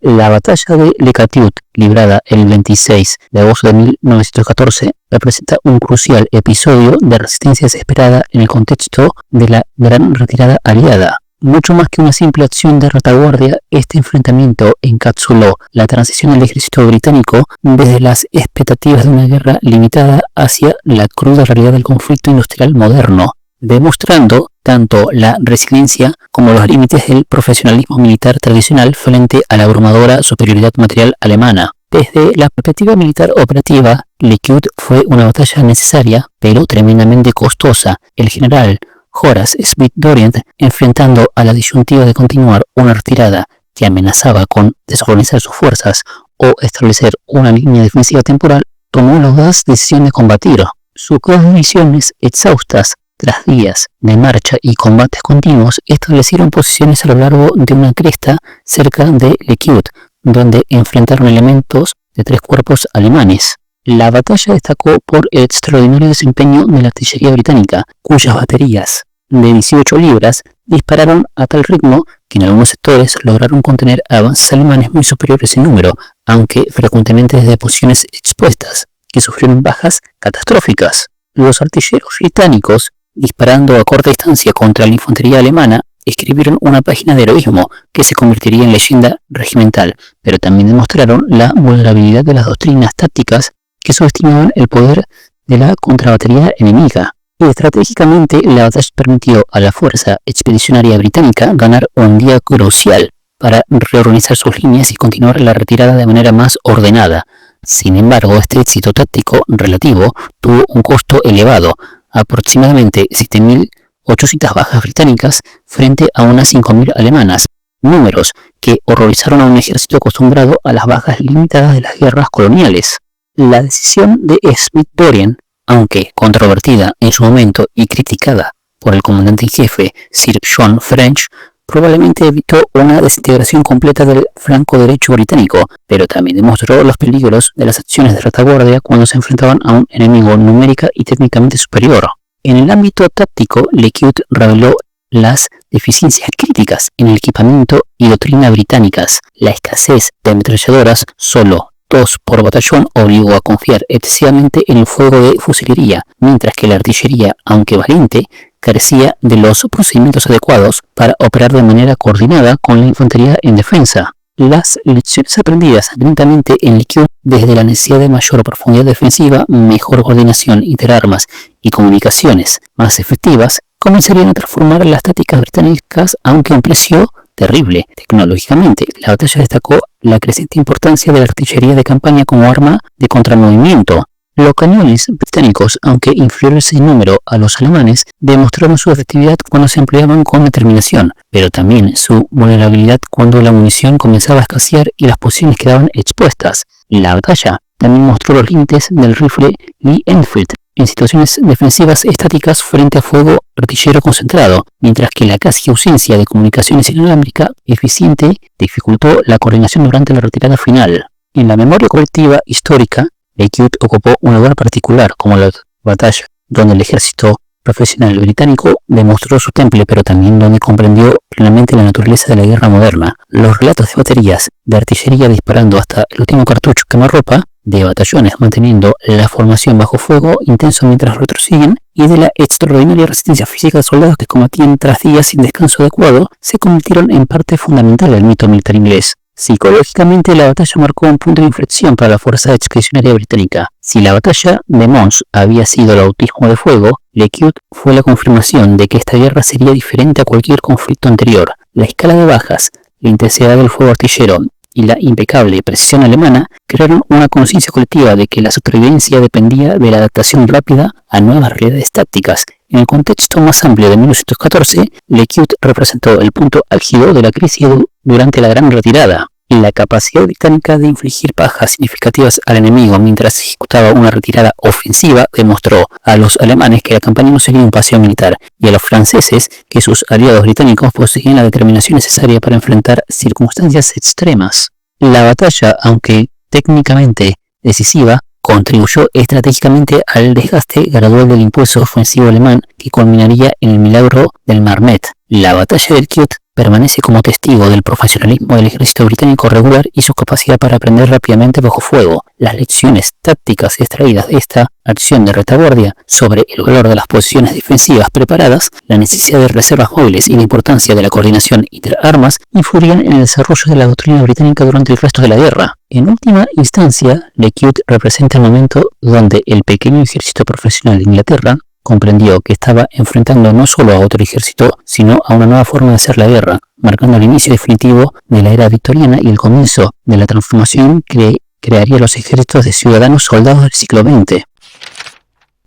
La batalla de Le Cateau, librada el 26 de agosto de 1914, representa un crucial episodio de resistencia desesperada en el contexto de la Gran Retirada aliada. Mucho más que una simple acción de retaguardia, este enfrentamiento encapsuló la transición del ejército británico desde las expectativas de una guerra limitada hacia la cruda realidad del conflicto industrial moderno, demostrando tanto la resiliencia como los límites del profesionalismo militar tradicional frente a la abrumadora superioridad material alemana. Desde la perspectiva militar operativa, Le Cateau fue una batalla necesaria, pero tremendamente costosa. El general Horace Smith-Dorrient, enfrentando a la disyuntiva de continuar una retirada que amenazaba con desorganizar sus fuerzas o establecer una línea defensiva temporal, tomó la audaz decisión de combatir. Sus dos divisiones exhaustas tras días de marcha y combates continuos, establecieron posiciones a lo largo de una cresta cerca de Le Cateau, donde enfrentaron elementos de 3 cuerpos alemanes. La batalla destacó por el extraordinario desempeño de la artillería británica, cuyas baterías de 18 libras dispararon a tal ritmo que en algunos sectores lograron contener avances alemanes muy superiores en número, aunque frecuentemente desde posiciones expuestas, que sufrieron bajas catastróficas. Los artilleros británicos, disparando a corta distancia contra la infantería alemana, escribieron una página de heroísmo que se convertiría en leyenda regimental, pero también demostraron la vulnerabilidad de las doctrinas tácticas que subestimaban el poder de la contrabatería enemiga. Estratégicamente, la batalla permitió a la fuerza expedicionaria británica ganar un día crucial para reorganizar sus líneas y continuar la retirada de manera más ordenada. Sin embargo, este éxito táctico relativo tuvo un costo elevado, aproximadamente 7.800 bajas británicas frente a unas 5.000 alemanas, números que horrorizaron a un ejército acostumbrado a las bajas limitadas de las guerras coloniales. La decisión de Smith-Dorrien, aunque controvertida en su momento y criticada por el comandante en jefe Sir John French, probablemente evitó una desintegración completa del flanco derecho británico, pero también demostró los peligros de las acciones de retaguardia cuando se enfrentaban a un enemigo numérica y técnicamente superior. En el ámbito táctico, LeCute reveló las deficiencias críticas en el equipamiento y doctrina británicas. La escasez de ametralladoras, solo 2 por batallón, obligó a confiar excesivamente en el fuego de fusilería, mientras que la artillería, aunque valiente, carecía de los procedimientos adecuados para operar de manera coordinada con la infantería en defensa. Las lecciones aprendidas lentamente en LeCute desde la necesidad de mayor profundidad defensiva, mejor coordinación interarmas y comunicaciones más efectivas, comenzarían a transformar las tácticas británicas, aunque a un precio terrible. Tecnológicamente, la batalla destacó la creciente importancia de la artillería de campaña como arma de contramovimiento. Los cañones británicos, aunque inferiores en número a los alemanes, demostraron su efectividad cuando se empleaban con determinación, pero también su vulnerabilidad cuando la munición comenzaba a escasear y las posiciones quedaban expuestas. La batalla también mostró los límites del rifle Lee Enfield en situaciones defensivas estáticas frente a fuego artillero concentrado, mientras que la casi ausencia de comunicaciones inalámbrica eficiente dificultó la coordinación durante la retirada final. En la memoria colectiva histórica, LeCute ocupó un lugar particular como la batalla donde el ejército profesional británico demostró su temple, pero también donde comprendió plenamente la naturaleza de la guerra moderna. Los relatos de baterías de artillería disparando hasta el último cartucho quemarropa, de batallones manteniendo la formación bajo fuego intenso mientras retroceden, y de la extraordinaria resistencia física de soldados que combatían tras días sin descanso adecuado, se convirtieron en parte fundamental del mito militar inglés. Psicológicamente, la batalla marcó un punto de inflexión para la Fuerza Expedicionaria Británica. Si la batalla de Mons había sido el bautismo de fuego, LeCute fue la confirmación de que esta guerra sería diferente a cualquier conflicto anterior. La escala de bajas, la intensidad del fuego artillero y la impecable precisión alemana crearon una conciencia colectiva de que la supervivencia dependía de la adaptación rápida a nuevas realidades tácticas. En el contexto más amplio de 1914, LeCute representó el punto álgido de la crisis durante la Gran Retirada. La capacidad británica de infligir bajas significativas al enemigo mientras ejecutaba una retirada ofensiva demostró a los alemanes que la campaña no sería un paseo militar, y a los franceses que sus aliados británicos poseían la determinación necesaria para enfrentar circunstancias extremas. La batalla, aunque técnicamente decisiva, contribuyó estratégicamente al desgaste gradual del impulso ofensivo alemán que culminaría en el milagro del Marnet. La batalla del LeCute permanece como testigo del profesionalismo del ejército británico regular y su capacidad para aprender rápidamente bajo fuego. Las lecciones tácticas extraídas de esta acción de retaguardia sobre el valor de las posiciones defensivas preparadas, la necesidad de reservas móviles y la importancia de la coordinación interarmas influirían en el desarrollo de la doctrina británica durante el resto de la guerra. En última instancia, LeCute representa el momento donde el pequeño ejército profesional de Inglaterra comprendió que estaba enfrentando no solo a otro ejército, sino a una nueva forma de hacer la guerra, marcando el inicio definitivo de la era victoriana y el comienzo de la transformación que crearía los ejércitos de ciudadanos soldados del siglo XX.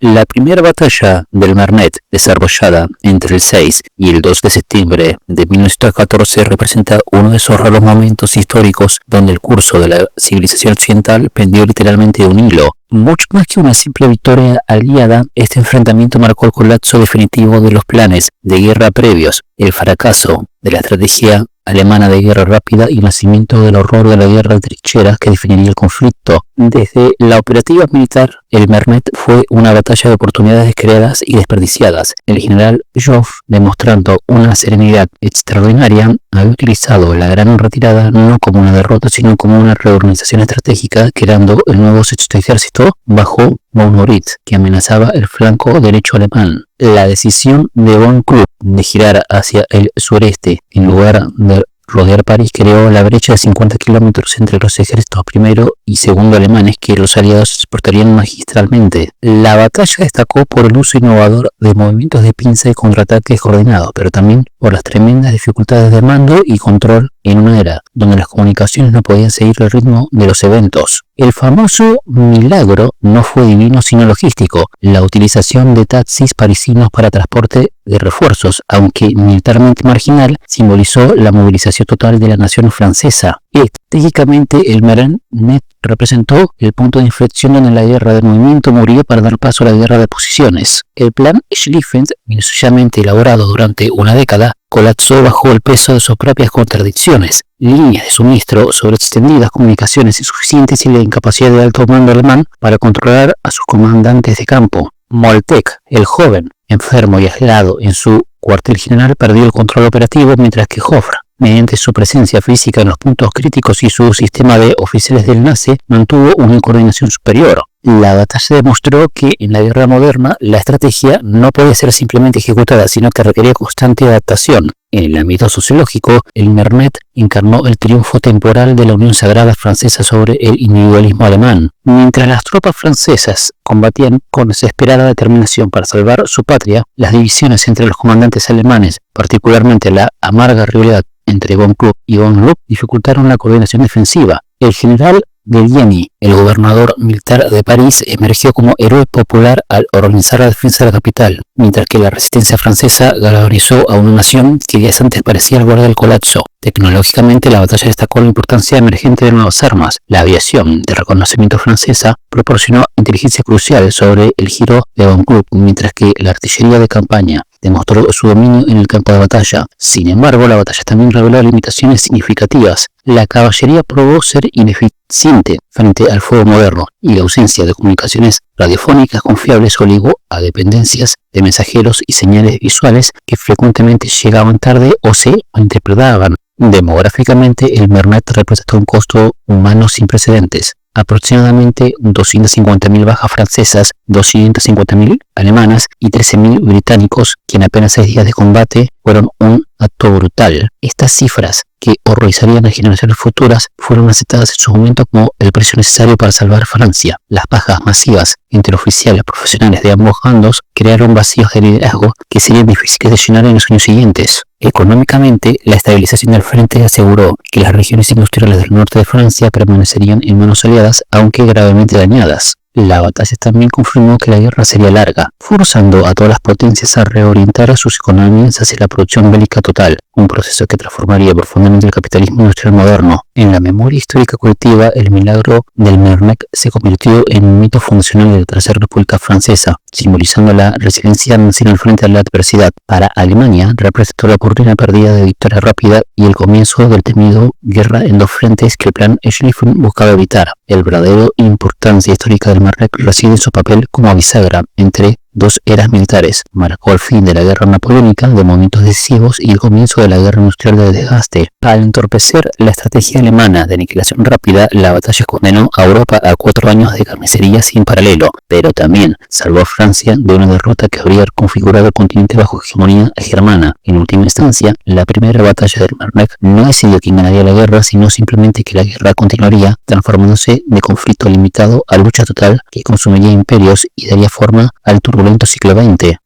La primera batalla del Marnet, desarrollada entre el 6 y el 2 de septiembre de 1914, representa uno de esos raros momentos históricos donde el curso de la civilización occidental pendió literalmente de un hilo. Mucho más que una simple victoria aliada, este enfrentamiento marcó el colapso definitivo de los planes de guerra previos, el fracaso de la estrategia alemana de guerra rápida y el nacimiento del horror de la guerra de trincheras que definiría el conflicto. Desde la operativa militar, el Marnet fue una batalla de oportunidades creadas y desperdiciadas. El general Joffre, demostrando una serenidad extraordinaria, había utilizado la gran retirada no como una derrota, sino como una reorganización estratégica, creando el nuevo sexto ejército bajo von Moritz, que amenazaba el flanco derecho alemán. La decisión de von Kluck de girar hacia el sureste en lugar de rodear París creó la brecha de 50 kilómetros entre los ejércitos primero y segundo alemanes que los aliados exportarían magistralmente. La batalla destacó por el uso innovador de movimientos de pinza y contraataques coordinados, pero también por las tremendas dificultades de mando y control en una era donde las comunicaciones no podían seguir el ritmo de los eventos. El famoso milagro no fue divino sino logístico, la utilización de taxis parisinos para transporte de refuerzos, aunque militarmente marginal, simbolizó la movilización total de la nación francesa. Estratégicamente, el Marennes representó el punto de inflexión donde la guerra del movimiento murió para dar paso a la guerra de posiciones. El plan Schlieffen, minuciosamente elaborado durante una década, colapsó bajo el peso de sus propias contradicciones, líneas de suministro sobreextendidas, comunicaciones insuficientes y la incapacidad de alto mando alemán para controlar a sus comandantes de campo. Moltke, el joven, enfermo y aislado en su cuartel general, perdió el control operativo, mientras que Joffre, mediante su presencia física en los puntos críticos y su sistema de oficiales del NACE, mantuvo una coordinación superior. La batalla demostró que en la guerra moderna la estrategia no puede ser simplemente ejecutada, sino que requería constante adaptación. En el ámbito sociológico, el Marennes encarnó el triunfo temporal de la Unión Sagrada francesa sobre el individualismo alemán. Mientras las tropas francesas combatían con desesperada determinación para salvar su patria, las divisiones entre los comandantes alemanes, particularmente la amarga rivalidad entre von Kluck y von Lupp, dificultaron la coordinación defensiva. El general Gallieni, el gobernador militar de París, emergió como héroe popular al organizar la defensa de la capital, mientras que la resistencia francesa galardonizó a una nación que días antes parecía al borde del colapso. Tecnológicamente, la batalla destacó la importancia emergente de nuevas armas. La aviación de reconocimiento francesa proporcionó inteligencia crucial sobre el giro de von Kluck, mientras que la artillería de campaña demostró su dominio en el campo de batalla. Sin embargo, la batalla también reveló limitaciones significativas. La caballería probó ser ineficiente frente al fuego moderno, y la ausencia de comunicaciones radiofónicas confiables obligó a dependencias de mensajeros y señales visuales que frecuentemente llegaban tarde o se interpretaban. Demográficamente, el Marennes representó un costo humano sin precedentes. Aproximadamente 250.000 bajas francesas, 250.000 alemanas y 13.000 británicos, que en apenas 6 días de combate fueron un acto brutal. Estas cifras, que horrorizarían a generaciones futuras, fueron aceptadas en su momento como el precio necesario para salvar Francia. Las bajas masivas entre oficiales profesionales de ambos bandos crearon vacíos de liderazgo que serían difíciles de llenar en los años siguientes. Económicamente, la estabilización del frente aseguró que las regiones industriales del norte de Francia permanecerían en manos aliadas, aunque gravemente dañadas. La batalla también confirmó que la guerra sería larga, forzando a todas las potencias a reorientar sus economías hacia la producción bélica total, un proceso que transformaría profundamente el capitalismo industrial moderno. En la memoria histórica colectiva, el milagro del Marennes se convirtió en un mito fundacional de la Tercera República Francesa, simbolizando la resiliencia nacional frente a la adversidad. Para Alemania, representó la oportunidad perdida de victoria rápida y el comienzo del temido guerra en dos frentes que el plan Schlieffen buscaba evitar. El verdadero importancia histórica del Marennes reside en su papel como bisagra entre dos eras militares. Marcó el fin de la guerra napoleónica, de momentos decisivos, y el comienzo de la guerra industrial de desgaste. Al entorpecer la estrategia alemana de aniquilación rápida, la batalla condenó a Europa a 4 años de carnicería sin paralelo, pero también salvó a Francia de una derrota que habría configurado el continente bajo hegemonía germana. En última instancia, la primera batalla del Marennes no decidió quién ganaría la guerra, sino simplemente que la guerra continuaría, transformándose de conflicto limitado a lucha total que consumiría imperios y daría forma al turbulento siglo XX.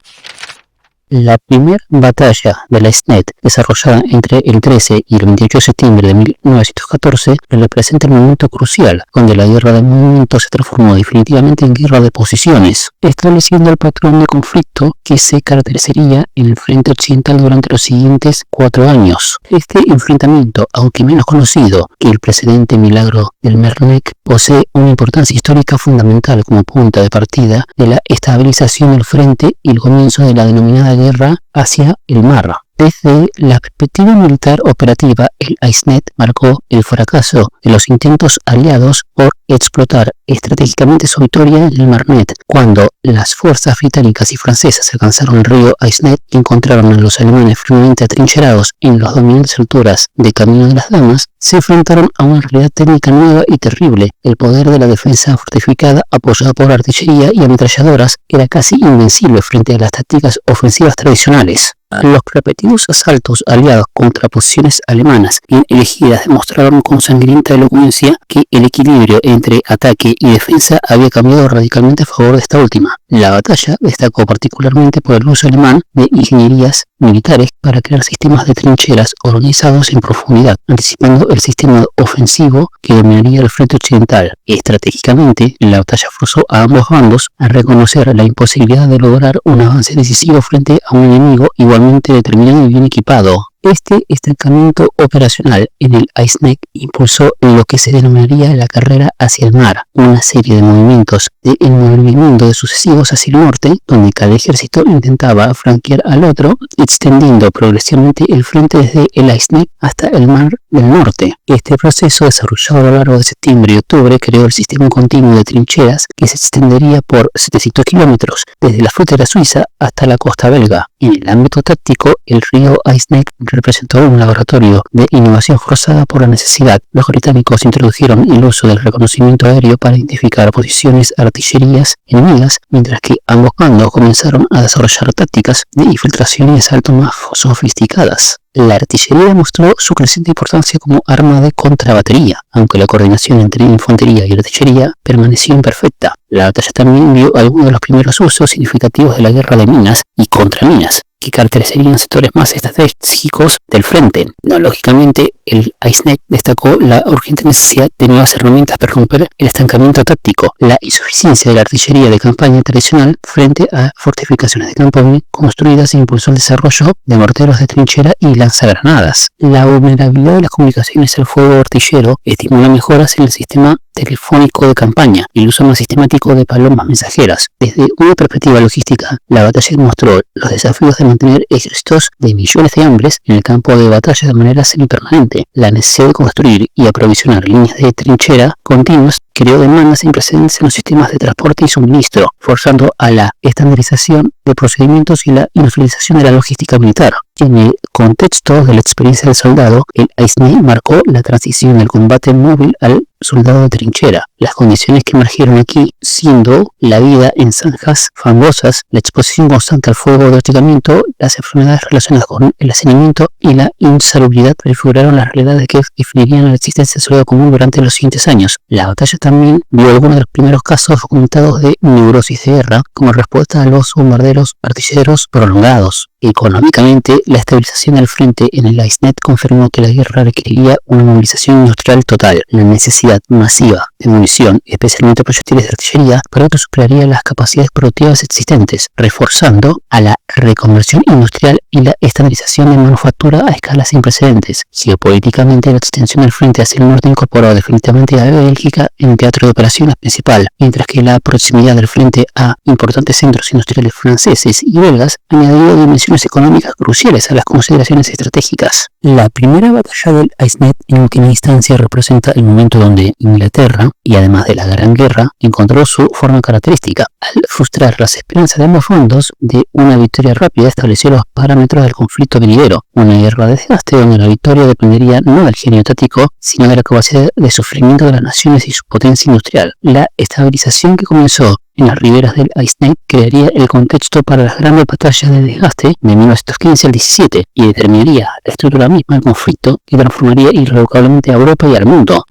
La primera batalla de la Aisne, desarrollada entre el 13 y el 28 de septiembre de 1914, representa el momento crucial, donde la guerra de movimiento se transformó definitivamente en guerra de posiciones, estableciendo el patrón de conflicto que se caracterizaría en el frente occidental durante los siguientes 4 años. Este enfrentamiento, aunque menos conocido que el precedente milagro del Marennes, posee una importancia histórica fundamental como punto de partida de la estabilización del frente y el comienzo de la denominada guerra hacia el mar. Desde la perspectiva militar operativa, el Aisne marcó el fracaso de los intentos aliados por explotar estratégicamente su victoria en el Marennes. Cuando las fuerzas británicas y francesas alcanzaron el río Aisne y encontraron a los alemanes firmemente atrincherados en las dominantes alturas del Camino de las Damas, se enfrentaron a una realidad técnica nueva y terrible. El poder de la defensa fortificada, apoyada por artillería y ametralladoras, era casi invencible frente a las tácticas ofensivas tradicionales. Los repetidos asaltos aliados contra posiciones alemanas bien elegidas demostraron con sangrienta elocuencia que el equilibrio entre ataque y defensa había cambiado radicalmente a favor de esta última. La batalla destacó particularmente por el uso alemán de ingenierías militares para crear sistemas de trincheras organizados en profundidad, anticipando el sistema ofensivo que dominaría el frente occidental. Estratégicamente, la batalla forzó a ambos bandos a reconocer la imposibilidad de lograr un avance decisivo frente a un enemigo igualmente determinado y bien equipado. Este estancamiento operacional en el Ice Neck impulsó lo que se denominaría la carrera hacia el mar, una serie de movimientos de envolvimiento sucesivos hacia el norte, donde cada ejército intentaba flanquear al otro, extendiendo progresivamente el frente desde el Ice Neck hasta el mar del norte. Este proceso, desarrollado a lo largo de septiembre y octubre, creó el sistema continuo de trincheras que se extendería por 700 kilómetros desde la frontera suiza hasta la costa belga. En el ámbito táctico, el río Ice Neck representó un laboratorio de innovación forzada por la necesidad. Los británicos introdujeron el uso del reconocimiento aéreo para identificar posiciones artillerías enemigas, mientras que ambos bandos comenzaron a desarrollar tácticas de infiltración y asalto más sofisticadas. La artillería mostró su creciente importancia como arma de contrabatería, aunque la coordinación entre infantería y artillería permaneció imperfecta. La batalla también vio algunos de los primeros usos significativos de la guerra de minas y contraminas, que caracterizarían sectores más estratégicos del frente. No, lógicamente, el Ice Neck destacó la urgente necesidad de nuevas herramientas para romper el estancamiento táctico, la insuficiencia de la artillería de campaña tradicional frente a fortificaciones de campo bien construidas e impulsó el desarrollo de morteros de trinchera y lanzagranadas. La vulnerabilidad de las comunicaciones al fuego artillero estimuló mejoras en el sistema telefónico de campaña y el uso más sistemático de palomas mensajeras. Desde una perspectiva logística, la batalla mostró los desafíos de mantener ejércitos de millones de hombres en el campo de batalla de manera semipermanente. La necesidad de construir y aprovisionar líneas de trinchera continuas creó demandas sin precedentes en los sistemas de transporte y suministro, forzando a la estandarización de procedimientos y la industrialización de la logística militar. En el contexto de la experiencia del soldado, el Ice Neck marcó la transición del combate móvil al soldado de trinchera. Las condiciones que emergieron aquí, siendo la vida en zanjas fangosas, la exposición constante al fuego de hostigamiento, las enfermedades relacionadas con el hacinamiento y la insalubridad, prefiguraron las realidades que definirían la existencia del soldado común durante los siguientes años. La batalla también vio algunos de los primeros casos documentados de neurosis de guerra como respuesta a los bombarderos artilleros prolongados. Económicamente, la estabilización del frente en el Ice Neck confirmó que la guerra requeriría una movilización industrial total. La necesidad masiva de munición, especialmente proyectiles de artillería, pronto superaría las capacidades productivas existentes, reforzando a la reconversión industrial y la estandarización de manufactura a escalas sin precedentes. Geopolíticamente, la extensión del frente hacia el norte incorporó definitivamente a Bélgica en teatro de operaciones principal, mientras que la proximidad del frente a importantes centros industriales franceses y belgas añadió dimensiones económicas cruciales a las consideraciones estratégicas. La primera batalla del Ice Neck en última instancia representa el momento donde Inglaterra, y además de la Gran Guerra, encontró su forma característica. Al frustrar las esperanzas de ambos bandos de una victoria rápida, estableció los parámetros del conflicto venidero, una guerra de desgaste donde la victoria dependería no del genio táctico, sino de la capacidad de sufrimiento de las naciones y su potencia industrial. La estabilización que comenzó en las riberas del Ice Neck crearía el contexto para las grandes batallas de desgaste de 1915 al 17 y determinaría la estructura misma del conflicto que transformaría irrevocablemente a Europa y al mundo.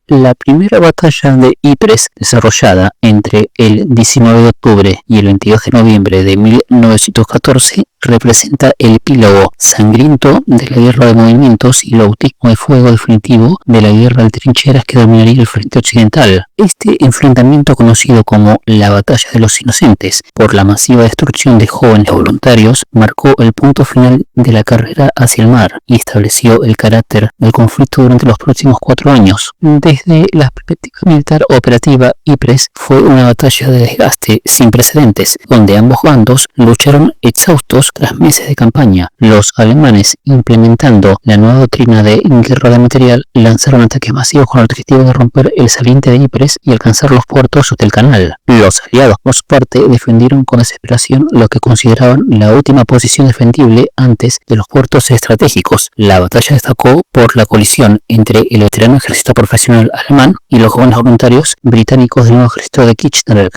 La primera batalla de Ypres, desarrollada entre el 19 de octubre y el 22 de noviembre de 1914, representa el epílogo sangriento de la guerra de movimientos y el bautismo de fuego definitivo de la guerra de trincheras que dominaría el frente occidental. Este enfrentamiento, conocido como la Batalla de los Inocentes, por la masiva destrucción de jóvenes voluntarios, marcó el punto final de la carrera hacia el mar y estableció el carácter del conflicto durante los próximos 4 años. Desde la perspectiva militar operativa, Ypres fue una batalla de desgaste sin precedentes, donde ambos bandos lucharon exhaustos tras meses de campaña. Los alemanes, implementando la nueva doctrina de guerra de material, lanzaron ataques masivos con el objetivo de romper el saliente de Ypres y alcanzar los puertos del canal. Los aliados, por su parte, defendieron con desesperación lo que consideraban la última posición defendible antes de los puertos estratégicos. La batalla destacó por la colisión entre el veterano ejército profesional alemán y los jóvenes voluntarios británicos del nuevo ejército de Kitchener,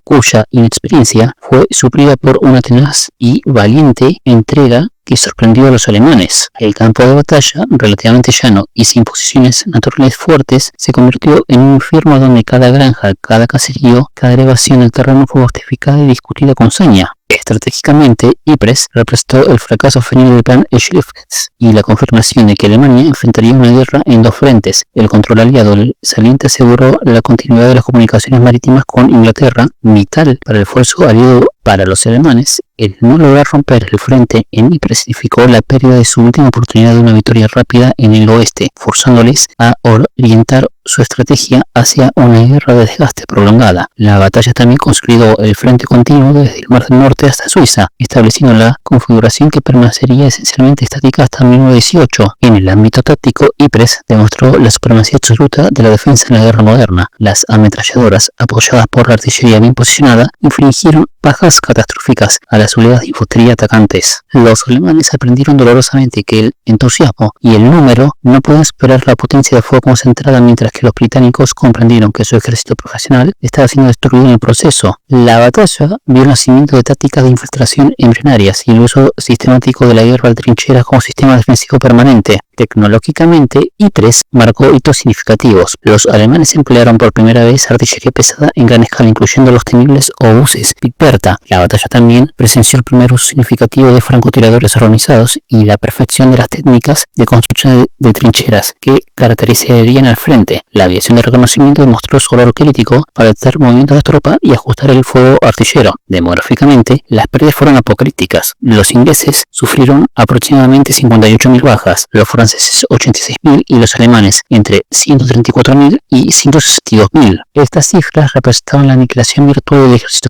cuya inexperiencia fue suplida por una tenaz y valiente entrega que sorprendió a los alemanes. El campo de batalla, relativamente llano y sin posiciones naturales fuertes, se convirtió en un infierno donde cada granja, cada caserío, cada elevación del terreno fue fortificada y discutida con saña. Estratégicamente, Ypres representó el fracaso fallido del plan Schlieffen y la confirmación de que Alemania enfrentaría una guerra en dos frentes. El control aliado del saliente aseguró la continuidad de las comunicaciones marítimas con Inglaterra, vital para el esfuerzo aliado para los alemanes. El no lograr romper el frente en Ypres significó la pérdida de su última oportunidad de una victoria rápida en el oeste, forzándoles a orientar su estrategia hacia una guerra de desgaste prolongada. La batalla también consolidó el frente continuo desde el Mar del Norte hasta Suiza, estableciendo la configuración que permanecería esencialmente estática hasta 1918. En el ámbito táctico, Ypres demostró la supremacía absoluta de la defensa en la guerra moderna. Las ametralladoras, apoyadas por la artillería bien posicionada, infligieron bajas catastróficas a las unidades de infantería atacantes. Los alemanes aprendieron dolorosamente que el entusiasmo y el número no pueden superar la potencia de fuego concentrada, mientras que los británicos comprendieron que su ejército profesional estaba siendo destruido en el proceso. La batalla vio el nacimiento de tácticas de infiltración embrionarias y el uso sistemático de la guerra de trincheras como sistema defensivo permanente. Tecnológicamente, Ypres marcó hitos significativos. Los alemanes emplearon por primera vez artillería pesada en gran escala, incluyendo los temibles obuses Piperta. La batalla también presenció el primer uso significativo de francotiradores organizados y la perfección de las técnicas de construcción de trincheras que caracterizarían al frente. La aviación de reconocimiento demostró su valor crítico para detectar movimientos de tropa y ajustar el fuego artillero. Demográficamente, las pérdidas fueron apocalípticas. Los ingleses sufrieron aproximadamente 58.000 bajas, los franceses 86.000 y los alemanes entre 134.000 y 162.000. Estas cifras representaban la aniquilación virtual del ejército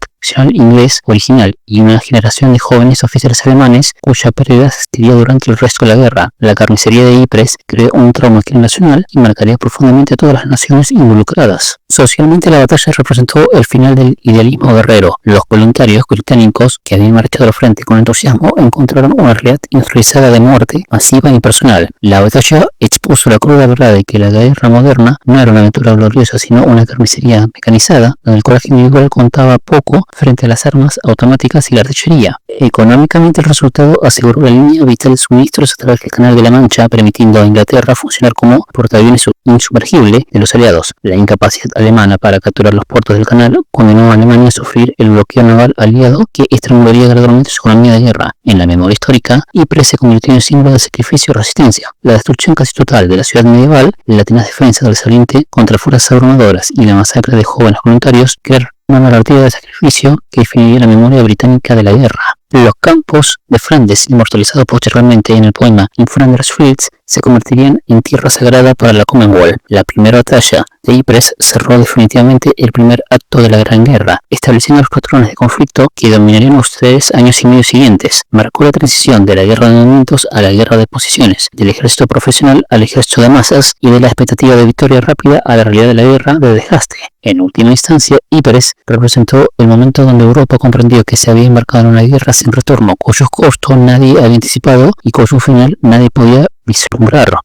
inglés original y una generación de jóvenes oficiales alemanes cuya pérdida existiría durante el resto de la guerra. La carnicería de Ypres creó un trauma nacional y marcaría profundamente a todas las naciones involucradas. Socialmente, la batalla representó el final del idealismo guerrero. Los voluntarios británicos que habían marchado al frente con entusiasmo encontraron una realidad industrializada de muerte masiva y impersonal. La batalla expuso la cruda verdad de que la guerra moderna no era una aventura gloriosa, sino una carnicería mecanizada, donde el coraje individual contaba poco frente a las armas automáticas y la artillería. Económicamente, el resultado aseguró la línea vital de suministros a través del Canal de la Mancha, permitiendo a Inglaterra funcionar como portaaviones insumergible de los aliados. La incapacidad alemana para capturar los puertos del canal condenó a Alemania a sufrir el bloqueo naval aliado que estrangularía gradualmente su economía de guerra. En la memoria histórica, Ypres se convirtió en símbolo de sacrificio y resistencia. La destrucción casi total de la ciudad medieval, la tenaz defensa del saliente contra fuerzas abrumadoras y la masacre de jóvenes voluntarios crearon una narrativa de sacrificio que definiría la memoria británica de la guerra. Los campos de Flandes, inmortalizados posteriormente en el poema In Flanders Fields, se convertirían en tierra sagrada para la Commonwealth. La primera batalla de Ypres cerró definitivamente el primer acto de la Gran Guerra, estableciendo los patrones de conflicto que dominarían los 3 años y medio siguientes. Marcó la transición de la guerra de movimientos a la guerra de posiciones, del ejército profesional al ejército de masas y de la expectativa de victoria rápida a la realidad de la guerra de desgaste. En última instancia, Ypres representó el momento donde Europa comprendió que se había embarcado en una guerra sin retorno, cuyos costos nadie había anticipado y cuyo final nadie podía vislumbrar.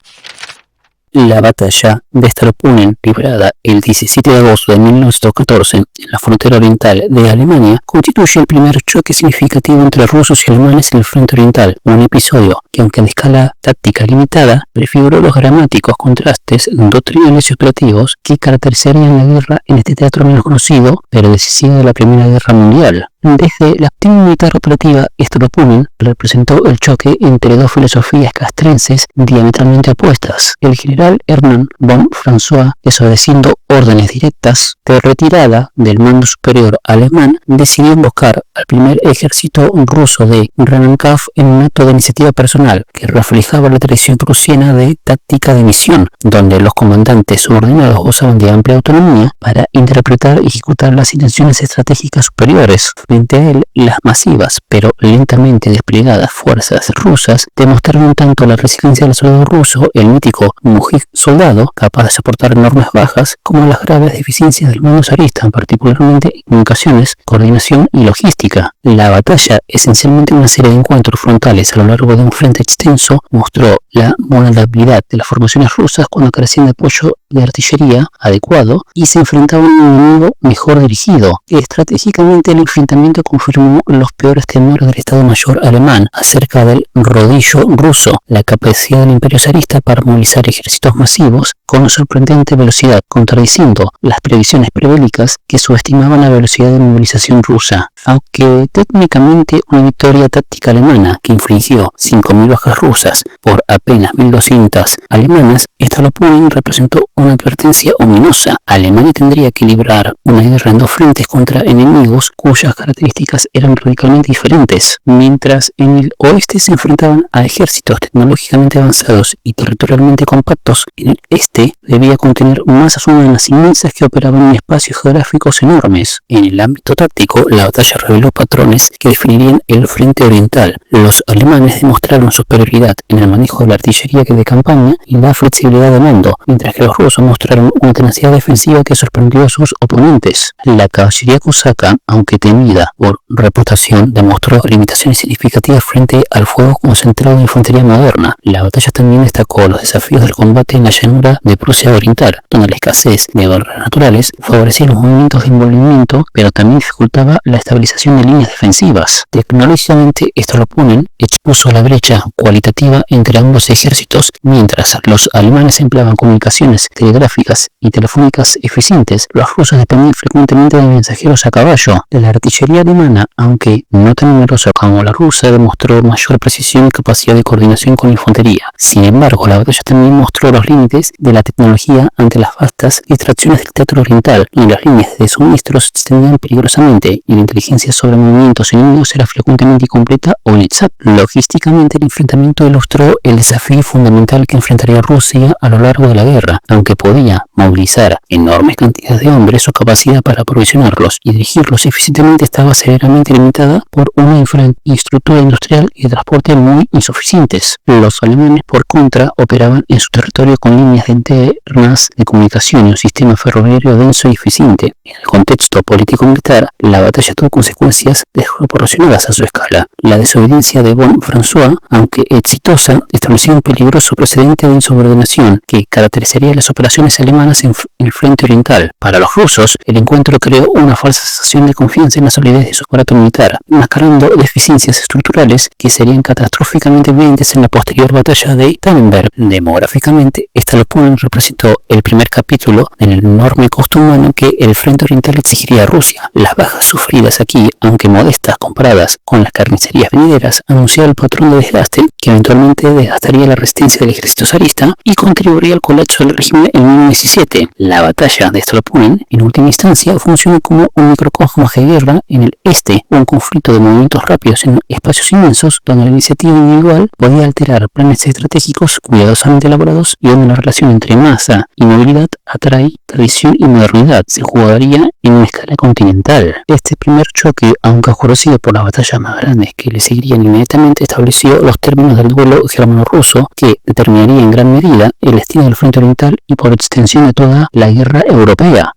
La batalla de Stalopunen, librada el 17 de agosto de 1914 en la frontera oriental de Alemania, constituye el primer choque significativo entre rusos y alemanes en el frente oriental, un episodio que, aunque en escala táctica limitada, prefiguró los dramáticos contrastes doctrinales y operativos que caracterizarían la guerra en este teatro menos conocido, pero decisivo de la Primera Guerra Mundial. Desde la actividad militar operativa, Stalopunen representó el choque entre dos filosofías castrenses diametralmente opuestas. El general Hernán von François, desobedeciendo órdenes directas de retirada del mando superior alemán, decidió invocar al primer ejército ruso de Rennenkampf en un acto de iniciativa personal que reflejaba la tradición prusiana de táctica de misión, donde los comandantes subordinados gozaban de amplia autonomía para interpretar y ejecutar las intenciones estratégicas superiores. Frente a él, las masivas pero lentamente desplegadas fuerzas rusas demostraron tanto la resiliencia del soldado ruso, el mítico Mujik soldado, capaz de soportar enormes bajas, como las graves deficiencias del mando zarista, particularmente en comunicaciones, coordinación y logística. La batalla, esencialmente una serie de encuentros frontales a lo largo de un frente extenso, mostró la vulnerabilidad de las formaciones rusas cuando carecían de apoyo de artillería adecuado y se enfrentaba a un enemigo mejor dirigido. Estratégicamente, el enfrentamiento confirmó los peores temores del Estado Mayor alemán acerca del rodillo ruso, la capacidad del imperio zarista para movilizar ejércitos masivos con sorprendente velocidad, contradiciendo las previsiones prebélicas que subestimaban la velocidad de movilización rusa. Aunque técnicamente una victoria táctica alemana que infligió 5.000 bajas rusas por apenas 1.200 alemanas, Stolopungen representó una advertencia ominosa. Alemania tendría que librar una guerra en dos frentes contra enemigos cuyas características eran radicalmente diferentes. Mientras en el oeste se enfrentaban a ejércitos tecnológicamente avanzados y territorialmente compactos, en el este debía contener masas humanas inmensas que operaban en espacios geográficos enormes. En el ámbito táctico, la batalla reveló patrones que definirían el frente oriental. Los alemanes demostraron superioridad en el manejo de la artillería de campaña y la flexibilidad de mando, mientras que los rusos mostraron una tenacidad defensiva que sorprendió a sus oponentes. La caballería cosaca, aunque temida por reputación, demostró limitaciones significativas frente al fuego concentrado de infantería moderna. La batalla también destacó los desafíos del combate en la llanura de Prusia Oriental, donde la escasez de barreras naturales favorecía los movimientos de envolvimiento, pero también dificultaba la estabilización de líneas defensivas. Tecnológicamente, Stolopungen expuso la brecha cualitativa entre ambos ejércitos. Mientras los alemanes empleaban comunicaciones telegráficas y telefónicas eficientes, los rusos dependían frecuentemente de mensajeros a caballo. La artillería alemana, aunque no tan numerosa como la rusa, demostró mayor precisión y capacidad de coordinación con la infantería. Sin embargo, la batalla también mostró los límites de la tecnología ante las vastas distracciones del teatro oriental, y las líneas de suministros se extendían peligrosamente y la inteligencia sobre movimientos enemigos era frecuentemente incompleta o inexacta. Logísticamente, el enfrentamiento ilustró el desafío fundamental que enfrentaría Rusia a lo largo de la guerra. Aunque podía movilizar enormes cantidades de hombres, su capacidad para aprovisionarlos y dirigirlos eficientemente estaba severamente limitada por una infraestructura industrial y de transporte muy insuficientes. Los alemanes, por contra, operaban en su territorio con líneas internas de comunicación y un sistema ferroviario denso y eficiente. En el contexto político-militar, la batalla tuvo consecuencias desproporcionadas a su escala. La desobediencia de von François, aunque exitosa, estableció un peligroso precedente de insubordinación que caracterizaría las operaciones alemanas en el frente oriental. Para los rusos, el encuentro creó una falsa sensación de confianza en la solidez de su aparato militar, mascarando deficiencias estructurales que serían catastróficamente evidentes en la posterior batalla de Tannenberg. Demográficamente, Stolopungen representó el primer capítulo del enorme costo humano que el frente oriental exigiría a Rusia. Las bajas sufridas aquí, aunque modestas comparadas con las carnicerías venideras, anunciaban el patrón de desgaste que eventualmente desgastaría la resistencia del ejército zarista y contribuiría al colapso del régimen en 1917. La batalla de Stolopungen, en última instancia, funcionó como un microcosmos de guerra en el este, un conflicto de movimientos rápidos en espacios inmensos, donde la iniciativa individual podía alterar planes estratégicos cuidadosamente elaborados y donde la relación entre masa y movilidad atrae tradición y modernidad. Se jugaría en una escala continental. Este primer choque, aunque oscurecido por las batallas más grandes que le seguirían inmediatamente, estableció los términos del duelo germano-ruso que determinaría en gran medida el destino del frente oriental y por extensión de toda la guerra europea.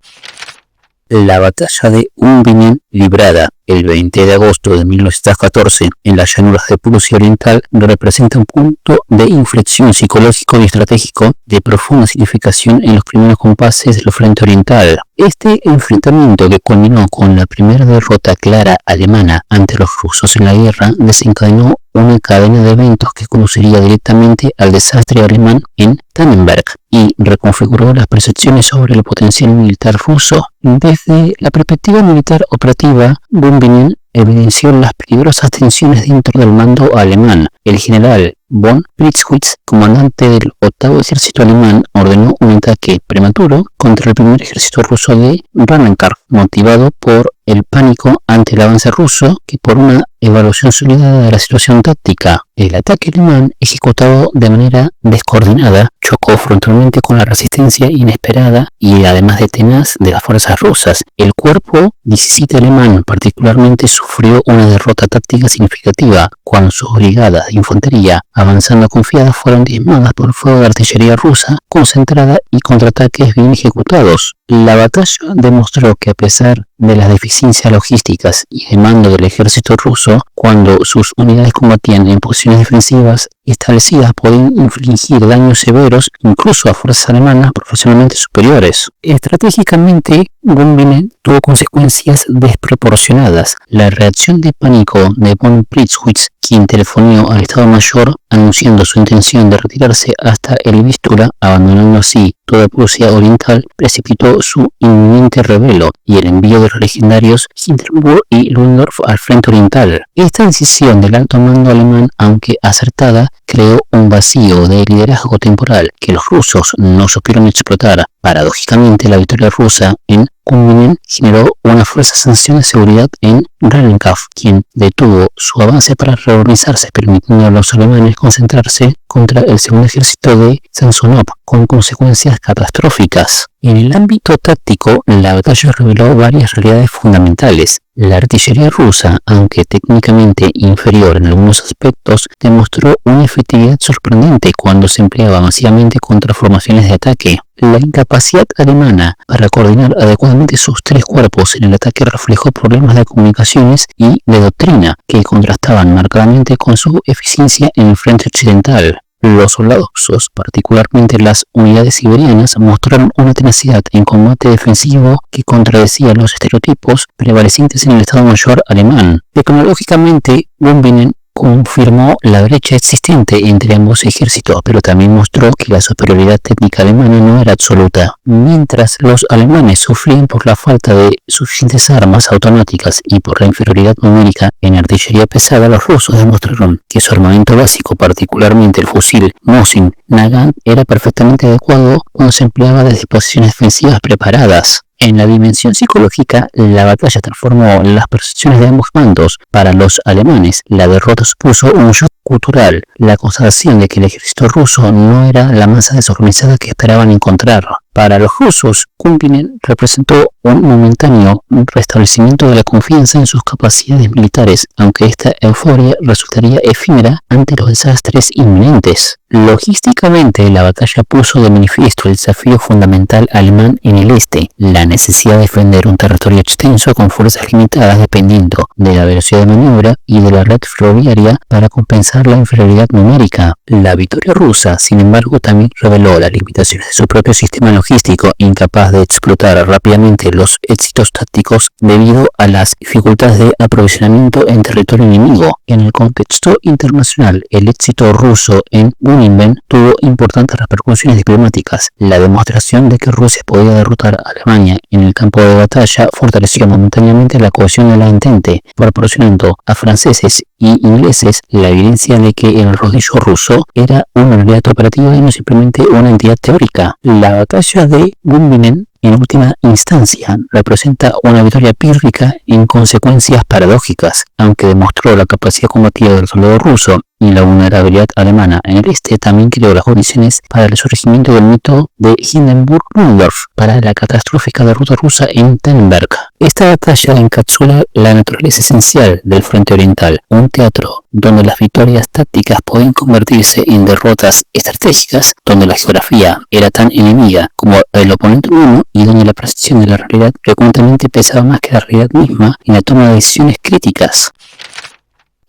La batalla de Unbingen, librada el 20 de agosto de 1914 en las llanuras de Prusia Oriental, representa un punto de inflexión psicológico y estratégico de profunda significación en los primeros compases del frente oriental. Este enfrentamiento, que culminó con la primera derrota clara alemana ante los rusos en la guerra, desencadenó una cadena de eventos que conduciría directamente al desastre alemán en Tannenberg y reconfiguró las percepciones sobre el potencial militar ruso. Desde la perspectiva militar operativa, Unbingen evidenció las peligrosas tensiones dentro del mando alemán. El general von Pritzwitz, comandante del 8º ejército alemán, ordenó un ataque prematuro contra el primer ejército ruso de Rhein-Neckar, motivado por el pánico ante el avance ruso que por una evaluación sólida de la situación táctica. El ataque alemán, ejecutado de manera descoordinada, chocó frontalmente con la resistencia inesperada y además de tenaz de las fuerzas rusas. El cuerpo 17 alemán particularmente sufrió una derrota táctica significativa cuando sus brigadas de infantería, avanzando confiadas, fueron diezmadas por el fuego de artillería rusa concentrada y contraataques bien ejecutados. La batalla demostró que a pesar de las deficiencias logísticas y de mando del ejército ruso, cuando sus unidades combatían en posiciones defensivas establecidas podían infligir daños severos incluso a fuerzas alemanas profesionalmente superiores. Estratégicamente, Gumbinnen tuvo consecuencias desproporcionadas. La reacción de pánico de von Pritzwitz, quien telefonió al Estado Mayor anunciando su intención de retirarse hasta el Vístula, abandonando así toda Prusia Oriental, precipitó su inminente revelo y el envío de los legendarios Hindenburg y Ludendorff al frente oriental. Esta decisión del alto mando alemán, aunque acertada, creó un vacío de liderazgo temporal que los rusos no supieron explotar. Paradójicamente, la victoria rusa en Gumbinnen generó una fuerza sanción de seguridad en Rhein-Neckar, quien detuvo su avance para reorganizarse, permitiendo a los alemanes concentrarse contra el segundo ejército de Samsonov, con consecuencias catastróficas. En el ámbito táctico, la batalla reveló varias realidades fundamentales. La artillería rusa, aunque técnicamente inferior en algunos aspectos, demostró una efectividad sorprendente cuando se empleaba masivamente contra formaciones de ataque. La incapacidad alemana para coordinar adecuadamente sus tres cuerpos en el ataque reflejó problemas de comunicaciones y de doctrina que contrastaban marcadamente con su eficiencia en el frente occidental. Los soldados rusos, particularmente las unidades siberianas, mostraron una tenacidad en combate defensivo que contradecía los estereotipos prevalecientes en el Estado Mayor alemán. Tecnológicamente, Gumbinnen confirmó la brecha existente entre ambos ejércitos, pero también mostró que la superioridad técnica alemana no era absoluta. Mientras los alemanes sufrían por la falta de suficientes armas automáticas y por la inferioridad numérica en artillería pesada, los rusos demostraron que su armamento básico, particularmente el fusil Mosin Nagant, era perfectamente adecuado cuando se empleaba desde posiciones defensivas preparadas. En la dimensión psicológica, la batalla transformó las percepciones de ambos bandos. Para los alemanes, la derrota supuso un shock cultural, la constatación de que el ejército ruso no era la masa desorganizada que esperaban encontrar. Para los rusos, Gumbinnen representó un momentáneo restablecimiento de la confianza en sus capacidades militares, aunque esta euforia resultaría efímera ante los desastres inminentes. Logísticamente, la batalla puso de manifiesto el desafío fundamental alemán en el este, la necesidad de defender un territorio extenso con fuerzas limitadas dependiendo de la velocidad de maniobra y de la red ferroviaria para compensar la inferioridad numérica. La victoria rusa, sin embargo, también reveló las limitaciones de su propio sistema logístico, incapaz de explotar rápidamente los éxitos tácticos debido a las dificultades de aprovisionamiento en territorio enemigo. En el contexto internacional, el éxito ruso en Gumbinnen tuvo importantes repercusiones diplomáticas. La demostración de que Rusia podía derrotar a Alemania en el campo de batalla fortaleció momentáneamente la cohesión de la Entente, proporcionando a franceses y ingleses la evidencia de que el rodillo ruso era una unidad operativa y no simplemente una entidad teórica. La batalla de Gumbinnen, en última instancia, representa una victoria pírrica en consecuencias paradójicas. Aunque demostró la capacidad combativa del soldado ruso y la vulnerabilidad alemana en el este, también creó las condiciones para el surgimiento del mito de Hindenburg-Ludendorff para la catastrófica derrota rusa en Tannenberg. Esta batalla encapsula la naturaleza esencial del frente oriental, un teatro donde las victorias tácticas pueden convertirse en derrotas estratégicas, donde la geografía era tan enemiga como el oponente humano y donde la percepción de la realidad frecuentemente pesaba más que la realidad misma en la toma de decisiones críticas.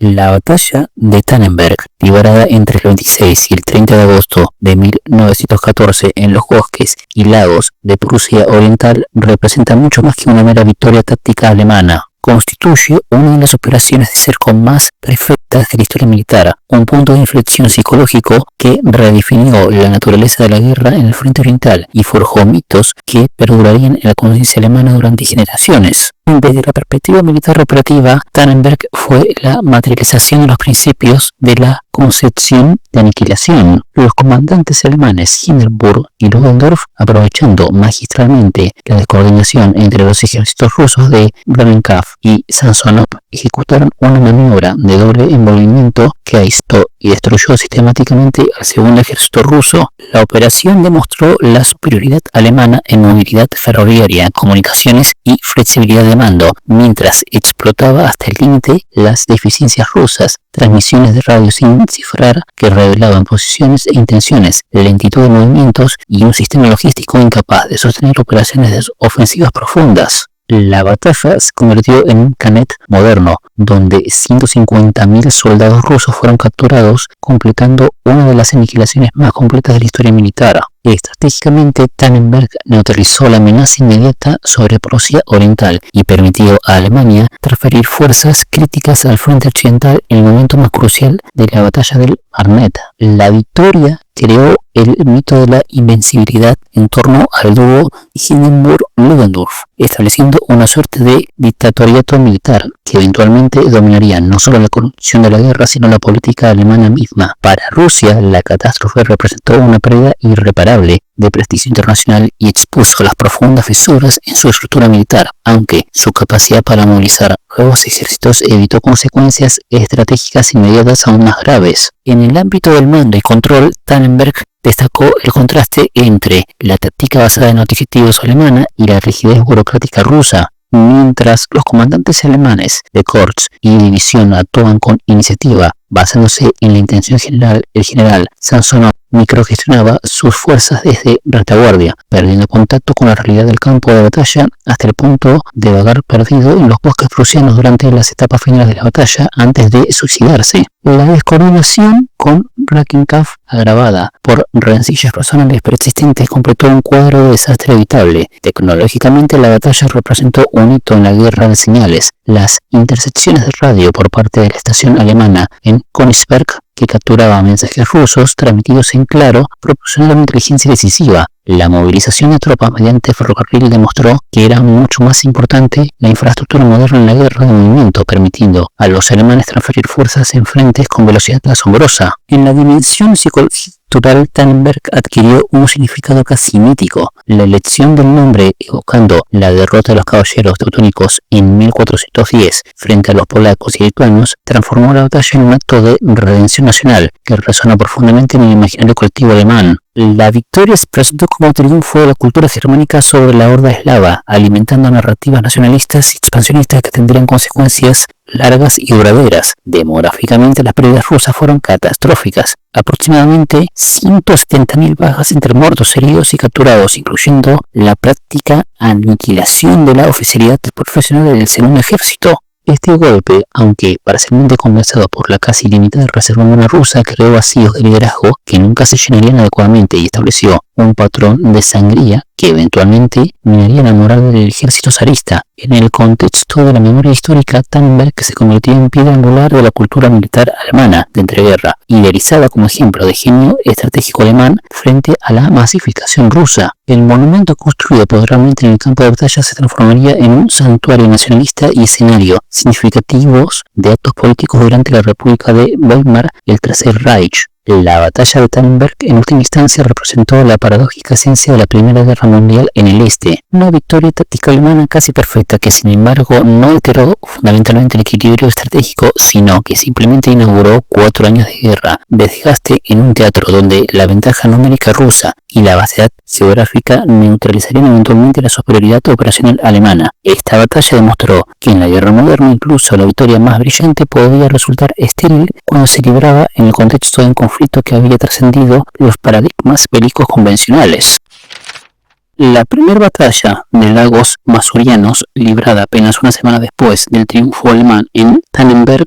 La batalla de Tannenberg, librada entre el 26 y el 30 de agosto de 1914 en los bosques y lagos de Prusia Oriental, representa mucho más que una mera victoria táctica alemana. Constituye una de las operaciones de cerco más perfectas de la historia militar, un punto de inflexión psicológico que redefinió la naturaleza de la guerra en el frente oriental y forjó mitos que perdurarían en la conciencia alemana durante generaciones. Desde la perspectiva militar operativa, Tannenberg fue la materialización de los principios de la concepción de aniquilación. Los comandantes alemanes Hindenburg y Ludendorff, aprovechando magistralmente la descoordinación entre los ejércitos rusos de Rhein-Neckar y Samsonov, ejecutaron una maniobra de doble envolvimiento que aisló y destruyó sistemáticamente al segundo ejército ruso. La operación demostró la superioridad alemana en movilidad ferroviaria, comunicaciones y flexibilidad de mando, mientras explotaba hasta el límite las deficiencias rusas, transmisiones de radio sin cifrar que revelaban posiciones e intenciones, lentitud de movimientos y un sistema logístico incapaz de sostener operaciones ofensivas profundas. La batalla se convirtió en un Canet moderno, donde 150.000 soldados rusos fueron capturados, completando una de las aniquilaciones más completas de la historia militar. Estratégicamente, Tannenberg neutralizó la amenaza inmediata sobre Prusia Oriental y permitió a Alemania transferir fuerzas críticas al frente occidental en el momento más crucial de la batalla del Marnet. La victoria creó el mito de la invencibilidad en torno al dúo Hindenburg-Ludendorff, estableciendo una suerte de dictatoriato militar que eventualmente dominaría no solo la conducción de la guerra, sino la política alemana misma. Para Rusia, la catástrofe representó una pérdida irreparable de prestigio internacional y expuso las profundas fisuras en su estructura militar, aunque su capacidad para movilizar nuevos ejércitos evitó consecuencias estratégicas inmediatas aún más graves. En el ámbito del mando y control, Tannenberg destacó el contraste entre la táctica basada en objetivos alemana y la rigidez burocrática rusa. Mientras los comandantes alemanes de Korps y división actuaban con iniciativa, basándose en la intención general, el general Samsonov microgestionaba sus fuerzas desde retaguardia, perdiendo contacto con la realidad del campo de batalla hasta el punto de vagar perdido en los bosques prusianos durante las etapas finales de la batalla antes de suicidarse. La descoordinación con Rackenkampf, agravada por rencillas personales persistentes, completó un cuadro de desastre evitable. Tecnológicamente, la batalla representó un hito en la guerra de señales. Las intercepciones de radio por parte de la estación alemana en Königsberg, que capturaba mensajes rusos transmitidos en claro, proporcionaron una inteligencia decisiva. La movilización de tropas mediante ferrocarril demostró que era mucho más importante la infraestructura moderna en la guerra de movimiento, permitiendo a los alemanes transferir fuerzas en frentes con velocidad asombrosa. En la dimensión psicológica, Tannenberg adquirió un significado casi mítico. La elección del nombre, evocando la derrota de los caballeros teutónicos en 1410 frente a los polacos y lituanos, transformó la batalla en un acto de redención nacional que resonó profundamente en el imaginario colectivo alemán. La victoria se presentó como triunfo de la cultura germánica sobre la horda eslava, alimentando narrativas nacionalistas y expansionistas que tendrían consecuencias largas y duraderas. Demográficamente, las pérdidas rusas fueron catastróficas. Aproximadamente 170.000 bajas entre muertos, heridos y capturados, incluyendo la práctica aniquilación de la oficialidad profesional del segundo ejército. Este golpe, aunque parcialmente compensado por la casi ilimitada reserva humana rusa, creó vacíos de liderazgo que nunca se llenarían adecuadamente y estableció un patrón de sangría que eventualmente minaría la moral del ejército zarista. En el contexto de la memoria histórica, Tannenberg se convirtió en piedra angular de la cultura militar alemana de entreguerra, idealizada como ejemplo de genio estratégico alemán frente a la masificación rusa. El monumento construido poderosamente en el campo de batalla se transformaría en un santuario nacionalista y escenario significativos de actos políticos durante la República de Weimar y el Tercer Reich. La batalla de Tannenberg en última instancia representó la paradójica esencia de la Primera Guerra Mundial en el Este, una victoria táctica alemana casi perfecta que sin embargo no alteró fundamentalmente el equilibrio estratégico, sino que simplemente inauguró 4 años de guerra, de desgaste en un teatro donde la ventaja numérica rusa y la vastedad geográfica neutralizarían eventualmente la superioridad operacional alemana. Esta batalla demostró que en la guerra moderna incluso la victoria más brillante podía resultar estéril cuando se libraba en el contexto de un conflicto que había trascendido los paradigmas bélicos convencionales. La primera batalla de lagos masurianos, librada apenas una semana después del triunfo alemán en Tannenberg,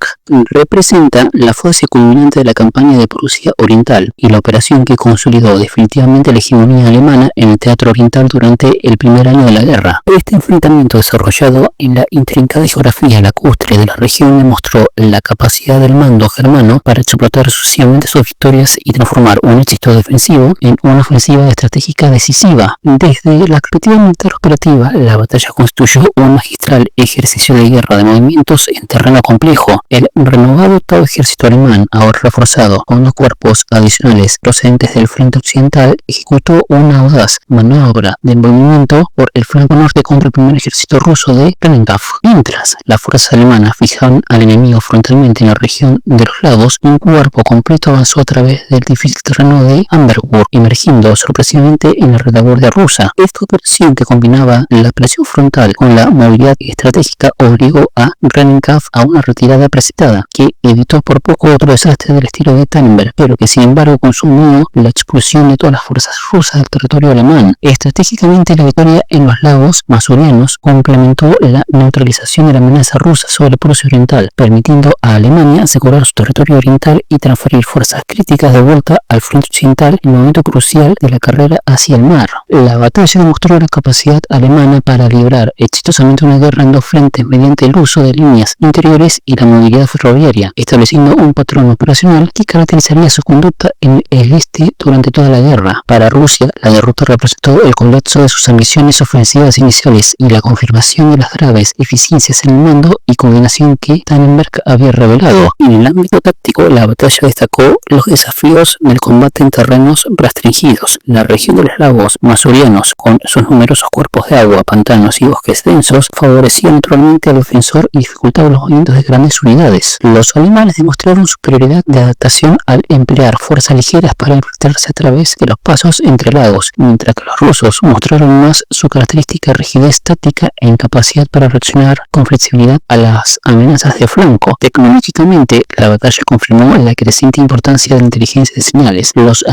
representa la fase culminante de la campaña de Prusia Oriental y la operación que consolidó definitivamente la hegemonía alemana en el teatro oriental durante el primer año de la guerra. Este enfrentamiento desarrollado en la intrincada geografía lacustre de la región demostró la capacidad del mando germano para explotar sucesivamente sus victorias y transformar un éxito defensivo en una ofensiva estratégica decisiva. Desde Desde la perspectiva militar operativa, la batalla constituyó un magistral ejercicio de guerra de movimientos en terreno complejo. El renovado octavo ejército alemán, ahora reforzado con 2 cuerpos adicionales procedentes del frente occidental, ejecutó una audaz maniobra de movimiento por el flanco norte contra el primer ejército ruso de Rennenkampf. Mientras las fuerzas alemanas fijaban al enemigo frontalmente en la región de los lagos, un cuerpo completo avanzó a través del difícil terreno de Amberburg, emergiendo sorpresivamente en la retaguardia rusa. Esta operación, que combinaba la presión frontal con la movilidad estratégica, obligó a Rennenkampf a una retirada precipitada, que evitó por poco otro desastre del estilo de Tannenberg, pero que sin embargo consumió la expulsión de todas las fuerzas rusas del territorio alemán. Estratégicamente, la victoria en los lagos masurianos complementó la neutralización de la amenaza rusa sobre Prusia Oriental, permitiendo a Alemania asegurar su territorio oriental y transferir fuerzas críticas de vuelta al frente occidental en el momento crucial de la carrera hacia el mar. La batalla demostró la capacidad alemana para librar exitosamente una guerra en 2 frentes mediante el uso de líneas interiores y la movilidad ferroviaria, estableciendo un patrón operacional que caracterizaría su conducta en el este durante toda la guerra. Para Rusia, la derrota representó el colapso de sus ambiciones ofensivas iniciales y la confirmación de las graves deficiencias en el mando y coordinación que Tannenberg había revelado. En el ámbito táctico, la batalla destacó los desafíos del combate en terrenos restringidos. La región de los lagos masurianos, con sus numerosos cuerpos de agua, pantanos y bosques densos, favorecía naturalmente al defensor y dificultaba los movimientos de grandes unidades. Los alemanes demostraron superioridad de adaptación al emplear fuerzas ligeras para infiltrarse a través de los pasos entre lagos, mientras que los rusos mostraron más su característica rigidez táctica e incapacidad para reaccionar con flexibilidad a las amenazas de flanco. Tecnológicamente, la batalla confirmó la creciente importancia de la inteligencia de señales. Los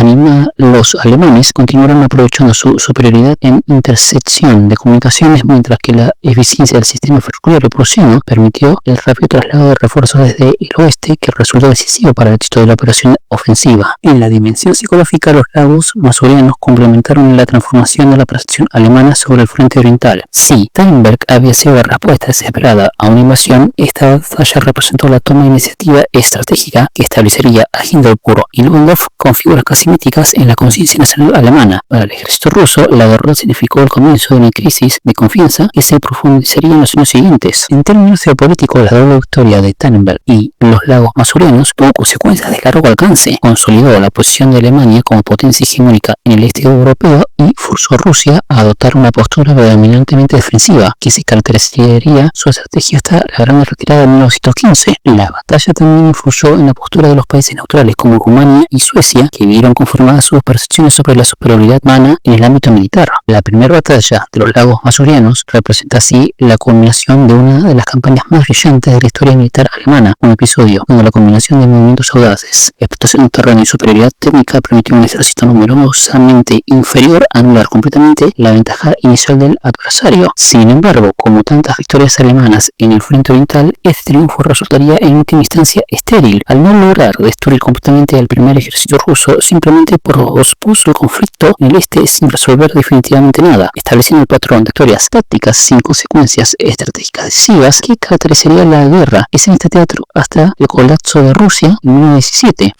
alemanes continuaron aprovechando su superioridad en intersección de comunicaciones, mientras que la eficiencia del sistema ferroviario prusiano permitió el rápido traslado de refuerzos desde el oeste, que resultó decisivo para el éxito de la operación ofensiva. En la dimensión psicológica, los lagos masurianos complementaron la transformación de la operación alemana sobre el frente oriental. Si Tannenberg había sido la respuesta desesperada a una invasión, esta batalla representó la toma de iniciativa estratégica que establecería a Hindenburg y Ludendorff con figuras casi míticas en la conciencia nacional alemana. Para el ejército ruso, la derrota significó el comienzo de una crisis de confianza que se profundizaría en los años siguientes. En términos geopolíticos, la doble victoria de Tannenberg y los lagos masurianos tuvo consecuencias de largo alcance. Consolidó la posición de Alemania como potencia hegemónica en el este europeo y forzó a Rusia a adoptar una postura predominantemente defensiva, que se caracterizaría su estrategia hasta la gran retirada de 1915. La batalla también influyó en la postura de los países neutrales como Rumania y Suecia, que vieron confirmadas sus percepciones sobre la superioridad humana en el ámbito militar. La primera batalla de los lagos masurianos representa así la culminación de una de las campañas más brillantes de la historia militar alemana, un episodio donde la combinación de movimientos audaces, explotación de terreno y superioridad técnica permitió a un ejército numerosamente inferior anular completamente la ventaja inicial del adversario. Sin embargo, como tantas victorias alemanas en el frente oriental, este triunfo resultaría en última instancia estéril, al no lograr destruir completamente al primer ejército ruso, simplemente pospuso el conflicto en el este sin resolver definitivamente nada, estableciendo el patrón de victorias tácticas sin consecuencias estratégicas decisivas que caracterizaría la guerra en este teatro hasta el colapso de Rusia en 1917.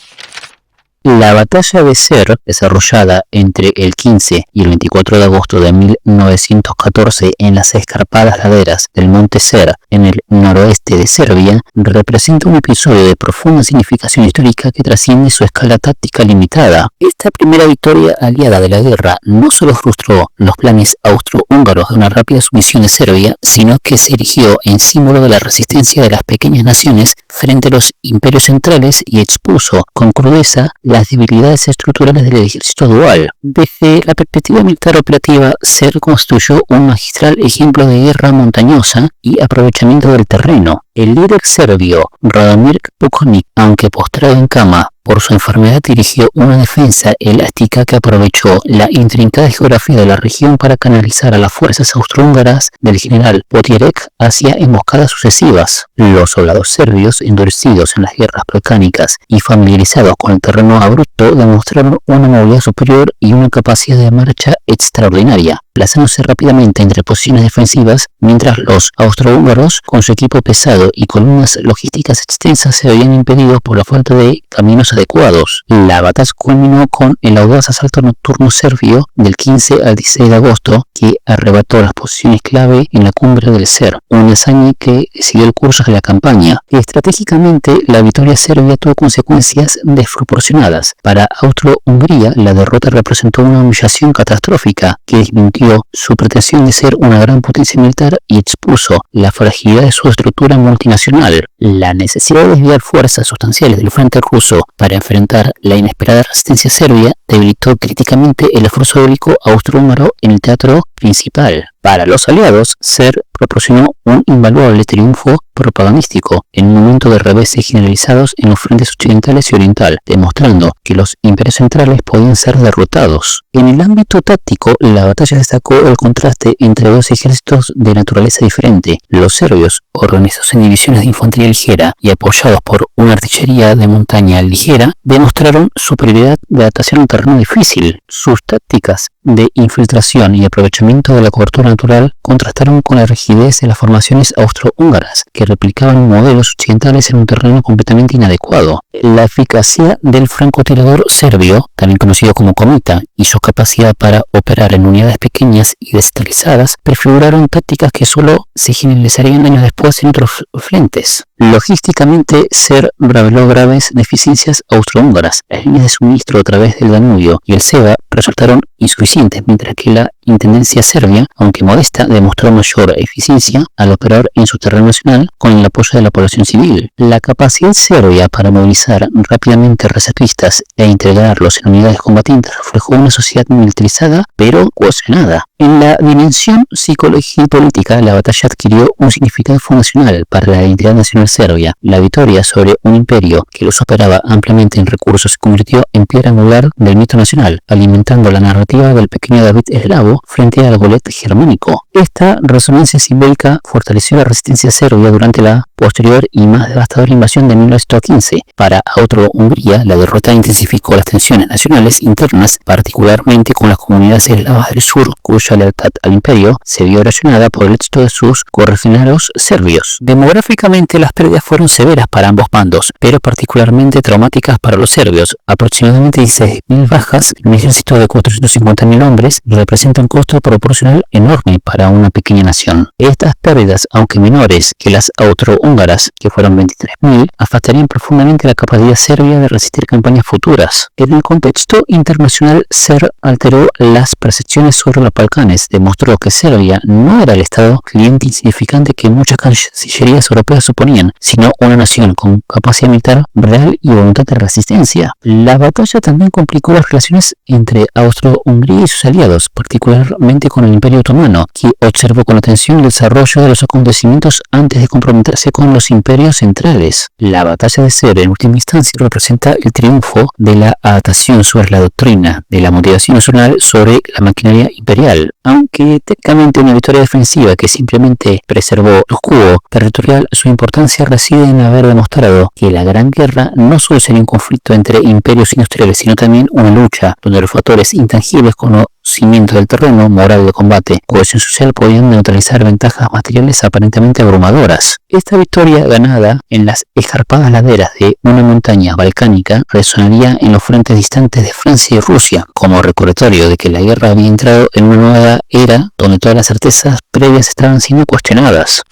La batalla de Ser, desarrollada entre el 15 y el 24 de agosto de 1914 en las escarpadas laderas del monte Ser, en el noroeste de Serbia, representa un episodio de profunda significación histórica que trasciende su escala táctica limitada. Esta primera victoria aliada de la guerra no solo frustró los planes austrohúngaros de una rápida sumisión de Serbia, sino que se erigió en símbolo de la resistencia de las pequeñas naciones frente a los imperios centrales y expuso con crudeza las debilidades estructurales del ejército dual. Desde la perspectiva militar operativa, Ser constituyó un magistral ejemplo de guerra montañosa y aprovechamiento del terreno. El líder serbio, Radomir Pukovnik, aunque postrado en cama por su enfermedad, dirigió una defensa elástica que aprovechó la intrincada geografía de la región para canalizar a las fuerzas austrohúngaras del general Potierek hacia emboscadas sucesivas. Los soldados serbios, endurecidos en las guerras balcánicas y familiarizados con el terreno abrupto, demostraron una movilidad superior y una capacidad de marcha extraordinaria, plazándose rápidamente entre posiciones defensivas, mientras los austrohúngaros, con su equipo pesado y columnas logísticas extensas, se veían impedidos por la falta de caminos recursos adecuados. La batalla culminó con el audaz asalto nocturno serbio del 15 al 16 de agosto que arrebató las posiciones clave en la cumbre del Ser, una hazaña que siguió el curso de la campaña. Estratégicamente, la victoria serbia tuvo consecuencias desproporcionadas. Para Austro-Hungría, la derrota representó una humillación catastrófica que desmintió su pretensión de ser una gran potencia militar y expuso la fragilidad de su estructura multinacional. La necesidad de desviar fuerzas sustanciales del frente ruso para enfrentar la inesperada resistencia serbia debilitó críticamente el esfuerzo bélico austrohúngaro en el teatro principal. Para los aliados, Ser proporcionó un invaluable triunfo propagandístico en un momento de reveses generalizados en los frentes occidentales y oriental, demostrando que los imperios centrales podían ser derrotados. En el ámbito táctico, la batalla destacó el contraste entre dos ejércitos de naturaleza diferente. Los serbios, organizados en divisiones de infantería ligera y apoyados por una artillería de montaña ligera, demostraron superioridad de adaptación a un terreno difícil. Sus tácticas de infiltración y aprovechamiento de la cobertura natural contrastaron con la rigidez de las formaciones austrohúngaras, que replicaban modelos occidentales en un terreno completamente inadecuado. La eficacia del francotirador serbio, también conocido como cometa, y su capacidad para operar en unidades pequeñas y descentralizadas prefiguraron tácticas que solo se generalizarían años después en otros frentes. Logísticamente, Ser reveló graves deficiencias austrohúngaras. Las líneas de suministro a través del Danubio y el Seba resultaron insuficientes, mientras que la intendencia serbia, aunque modesta, demostró mayor eficiencia al operar en su terreno nacional con el apoyo de la población civil. La capacidad serbia para movilizar rápidamente reservistas e integrarlos en unidades combatientes reflejó una sociedad militarizada pero cohesionada. En la dimensión psicológica y política, la batalla adquirió un significado fundacional para la identidad nacional serbia. La victoria sobre un imperio que los operaba ampliamente en recursos se convirtió en piedra angular del mito nacional, alimentando la narrativa del pequeño David eslavo frente al Goliat germánico. Esta resonancia simbólica fortaleció la resistencia serbia durante la posterior y más devastadora invasión de 1915. Para Austro-Hungría, la derrota intensificó las tensiones nacionales internas, particularmente con las comunidades eslavas del sur, cuya lealtad al imperio se vio erosionada por el éxito de sus correligionarios serbios. Demográficamente, las pérdidas fueron severas para ambos bandos, pero particularmente traumáticas para los serbios. Aproximadamente 16.000 bajas en un ejército de 450.000 hombres representa un costo proporcional enorme para una pequeña nación. Estas pérdidas, aunque menores que las austrohúngaras, que fueron 23.000, afectarían profundamente la capacidad serbia de resistir campañas futuras. En el contexto internacional, Ser alteró las percepciones sobre los Balcanes, demostró que Serbia no era el estado cliente insignificante que muchas cancillerías europeas suponían, sino una nación con capacidad militar real y voluntad de resistencia. La batalla también complicó las relaciones entre Austro-Hungría y sus aliados, particularmente con el Imperio Otomano, que observó con atención el desarrollo de los acontecimientos antes de comprometerse con los imperios centrales. La batalla de Ser, en última instancia, representa el triunfo de la adaptación sobre la doctrina, de la motivación nacional sobre la maquinaria imperial. Aunque técnicamente una victoria defensiva que simplemente preservó el escudo territorial, su importancia reside en haber demostrado que la Gran Guerra no solo sería un conflicto entre imperios industriales, sino también una lucha donde los factores intangibles como conocimiento del terreno, moral de combate, cohesión social podían neutralizar ventajas materiales aparentemente abrumadoras. Esta victoria ganada en las escarpadas laderas de una montaña balcánica resonaría en los frentes distantes de Francia y Rusia como recordatorio de que la guerra había entrado en una nueva era donde todas las certezas previas estaban siendo cuestionadas.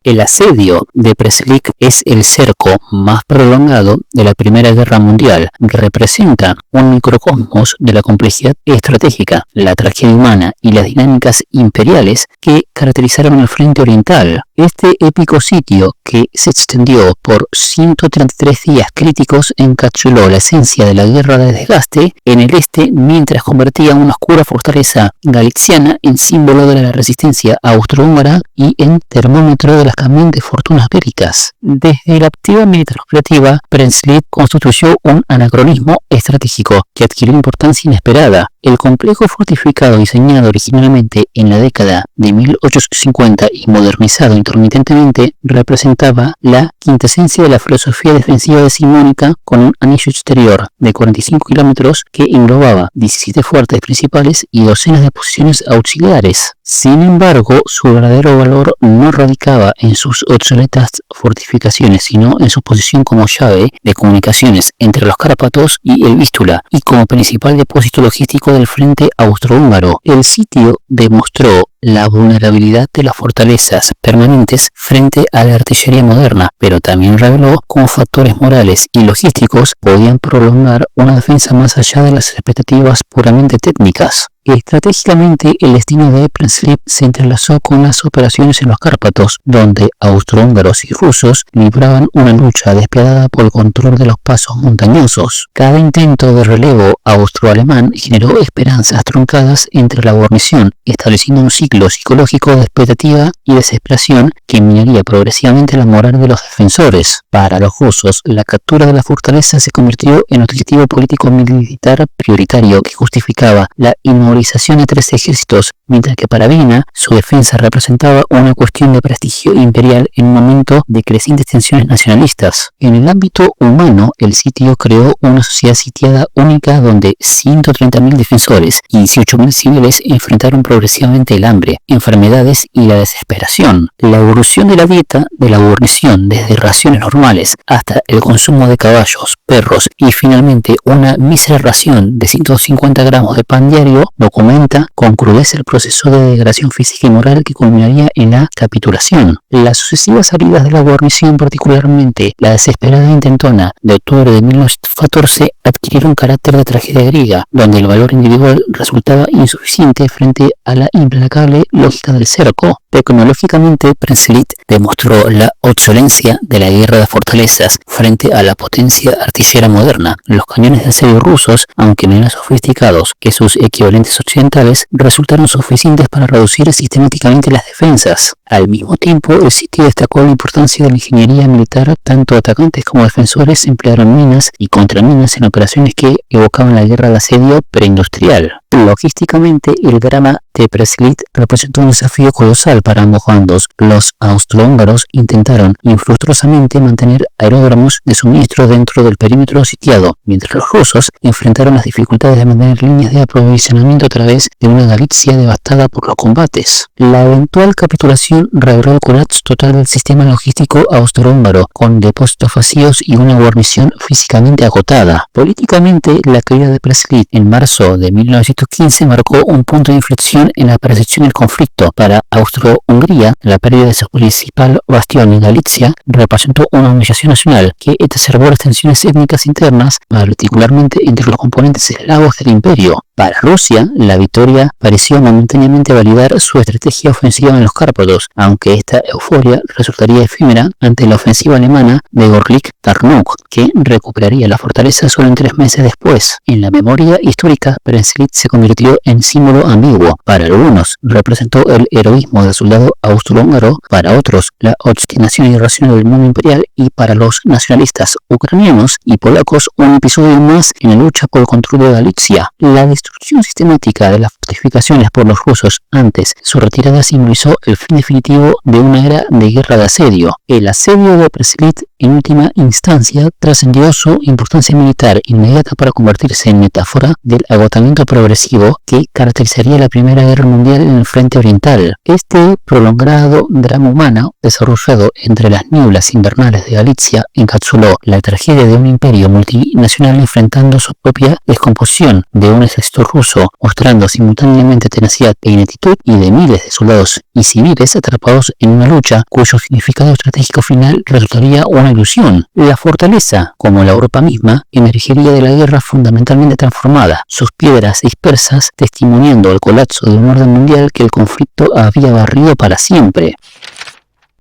El asedio de Preslik es el cerco más prolongado de la Primera Guerra Mundial. Representa un microcosmos de la complejidad estratégica, la tragedia humana y las dinámicas imperiales que caracterizaron el frente oriental. Este épico sitio, que se extendió por 133 días críticos, encapsuló la esencia de la guerra de desgaste en el este, mientras convertía una oscura fortaleza galiciana en símbolo de la resistencia austrohúngara y en termómetro de las cambiantes fortunas bélicas. Desde la perspectiva militar operativa, Preslik constituyó un anacronismo estratégico que adquirió importancia inesperada. El complejo fortificado diseñado originalmente en la década de 1850 y modernizado intermitentemente representaba la quintesencia de la filosofía defensiva decimonónica, con un anillo exterior de 45 kilómetros que englobaba 17 fuertes principales y docenas de posiciones auxiliares. Sin embargo, su verdadero valor no radicaba en sus obsoletas fortificaciones, sino en su posición como llave de comunicaciones entre los Cárpatos y el Vístula, y como principal depósito logístico del frente austrohúngaro. El sitio demostró la vulnerabilidad de las fortalezas permanentes frente a la artillería moderna, pero también reveló cómo factores morales y logísticos podían prolongar una defensa más allá de las expectativas puramente técnicas. Estratégicamente, el destino de Prenzlík se entrelazó con las operaciones en los Cárpatos, donde austrohúngaros y rusos libraban una lucha despiadada por el control de los pasos montañosos. Cada intento de relevo austroalemán generó esperanzas truncadas entre la guarnición, estableciendo un ciclo psicológico de expectativa y desesperación que minaría progresivamente la moral de los defensores. Para los rusos, la captura de la fortaleza se convirtió en objetivo político-militar prioritario que justificaba la inmovilización de 3 ejércitos, mientras que para Viena su defensa representaba una cuestión de prestigio imperial en un momento de crecientes tensiones nacionalistas. En el ámbito humano, el sitio creó una sociedad sitiada única donde 130.000 defensores y 18.000 civiles enfrentaron progresivamente el hambre, enfermedades y la desesperación. La evolución de la dieta de la guarnición, desde raciones normales hasta el consumo de caballos, perros y finalmente una mísera ración de 150 gramos de pan diario, documenta con crudeza el proceso de degradación física y moral que culminaría en la capitulación. Las sucesivas salidas de la guarnición, particularmente la desesperada intentona de octubre de 1914, adquirieron carácter de tragedia griega, donde el valor individual resultaba insuficiente frente a la implacable lógica del cerco. Tecnológicamente, Prenzlík demostró la obsolencia de la guerra de fortalezas frente a la potencia artillera moderna. Los cañones de asedio rusos, aunque menos sofisticados que sus equivalentes occidentales, resultaron suficientes para reducir sistemáticamente las defensas. Al mismo tiempo, el sitio destacó la importancia de la ingeniería militar. Tanto atacantes como defensores emplearon minas y contraminas en operaciones que evocaban la guerra de asedio preindustrial. Logísticamente, el drama de Prenzlík representó un desafío colosal para ambos bandos. Los austrohúngaros intentaron infructuosamente mantener aeródromos de suministro dentro del perímetro sitiado, mientras los rusos enfrentaron las dificultades de mantener líneas de aprovisionamiento a través de una Galicia devastada por los combates. La eventual capitulación reveló el colapso total del sistema logístico austrohúngaro, con depósitos vacíos y una guarnición físicamente agotada. Políticamente, la caída de Prenzlík en marzo de 1915 marcó un punto de inflexión en la percepción del conflicto. Para Austro-Hungría, la pérdida de su principal bastión en Galicia representó una humillación nacional que exacerbó las tensiones étnicas internas, particularmente entre los componentes eslavos del imperio. Para Rusia, la victoria pareció momentáneamente validar su estrategia ofensiva en los Cárpatos, aunque esta euforia resultaría efímera ante la ofensiva alemana de Gorlick-Tarnów, que recuperaría la fortaleza solo en 3 meses después. En la memoria histórica, Prenzlík se convirtió en símbolo ambiguo. Para algunos, representó el heroísmo del soldado austrohúngaro, para otros, la obstinación irracional del mundo imperial, y para los nacionalistas ucranianos y polacos, un episodio más en la lucha por el control de Galicia. La destrucción sistemática de las fortificaciones por los rusos antes de su retirada simbolizó el fin definitivo de una era de guerra de asedio. El asedio de Prenzlík, en última instancia, trascendió su importancia militar inmediata para convertirse en metáfora del agotamiento progresivo que caracterizaría la Primera Guerra Mundial en el frente oriental. Este prolongado drama humano, desarrollado entre las nieblas invernales de Galicia, encapsuló la tragedia de un imperio multinacional enfrentando su propia descomposición, de un ejército ruso mostrando simultáneamente tenacidad e ineptitud, y de miles de soldados y civiles atrapados en una lucha cuyo significado estratégico final resultaría una ilusión. La fortaleza, como la Europa misma, emergería de la guerra fundamentalmente transformada, sus piedras dispersas testimoniando el colapso de un orden mundial que el conflicto había barrido para siempre.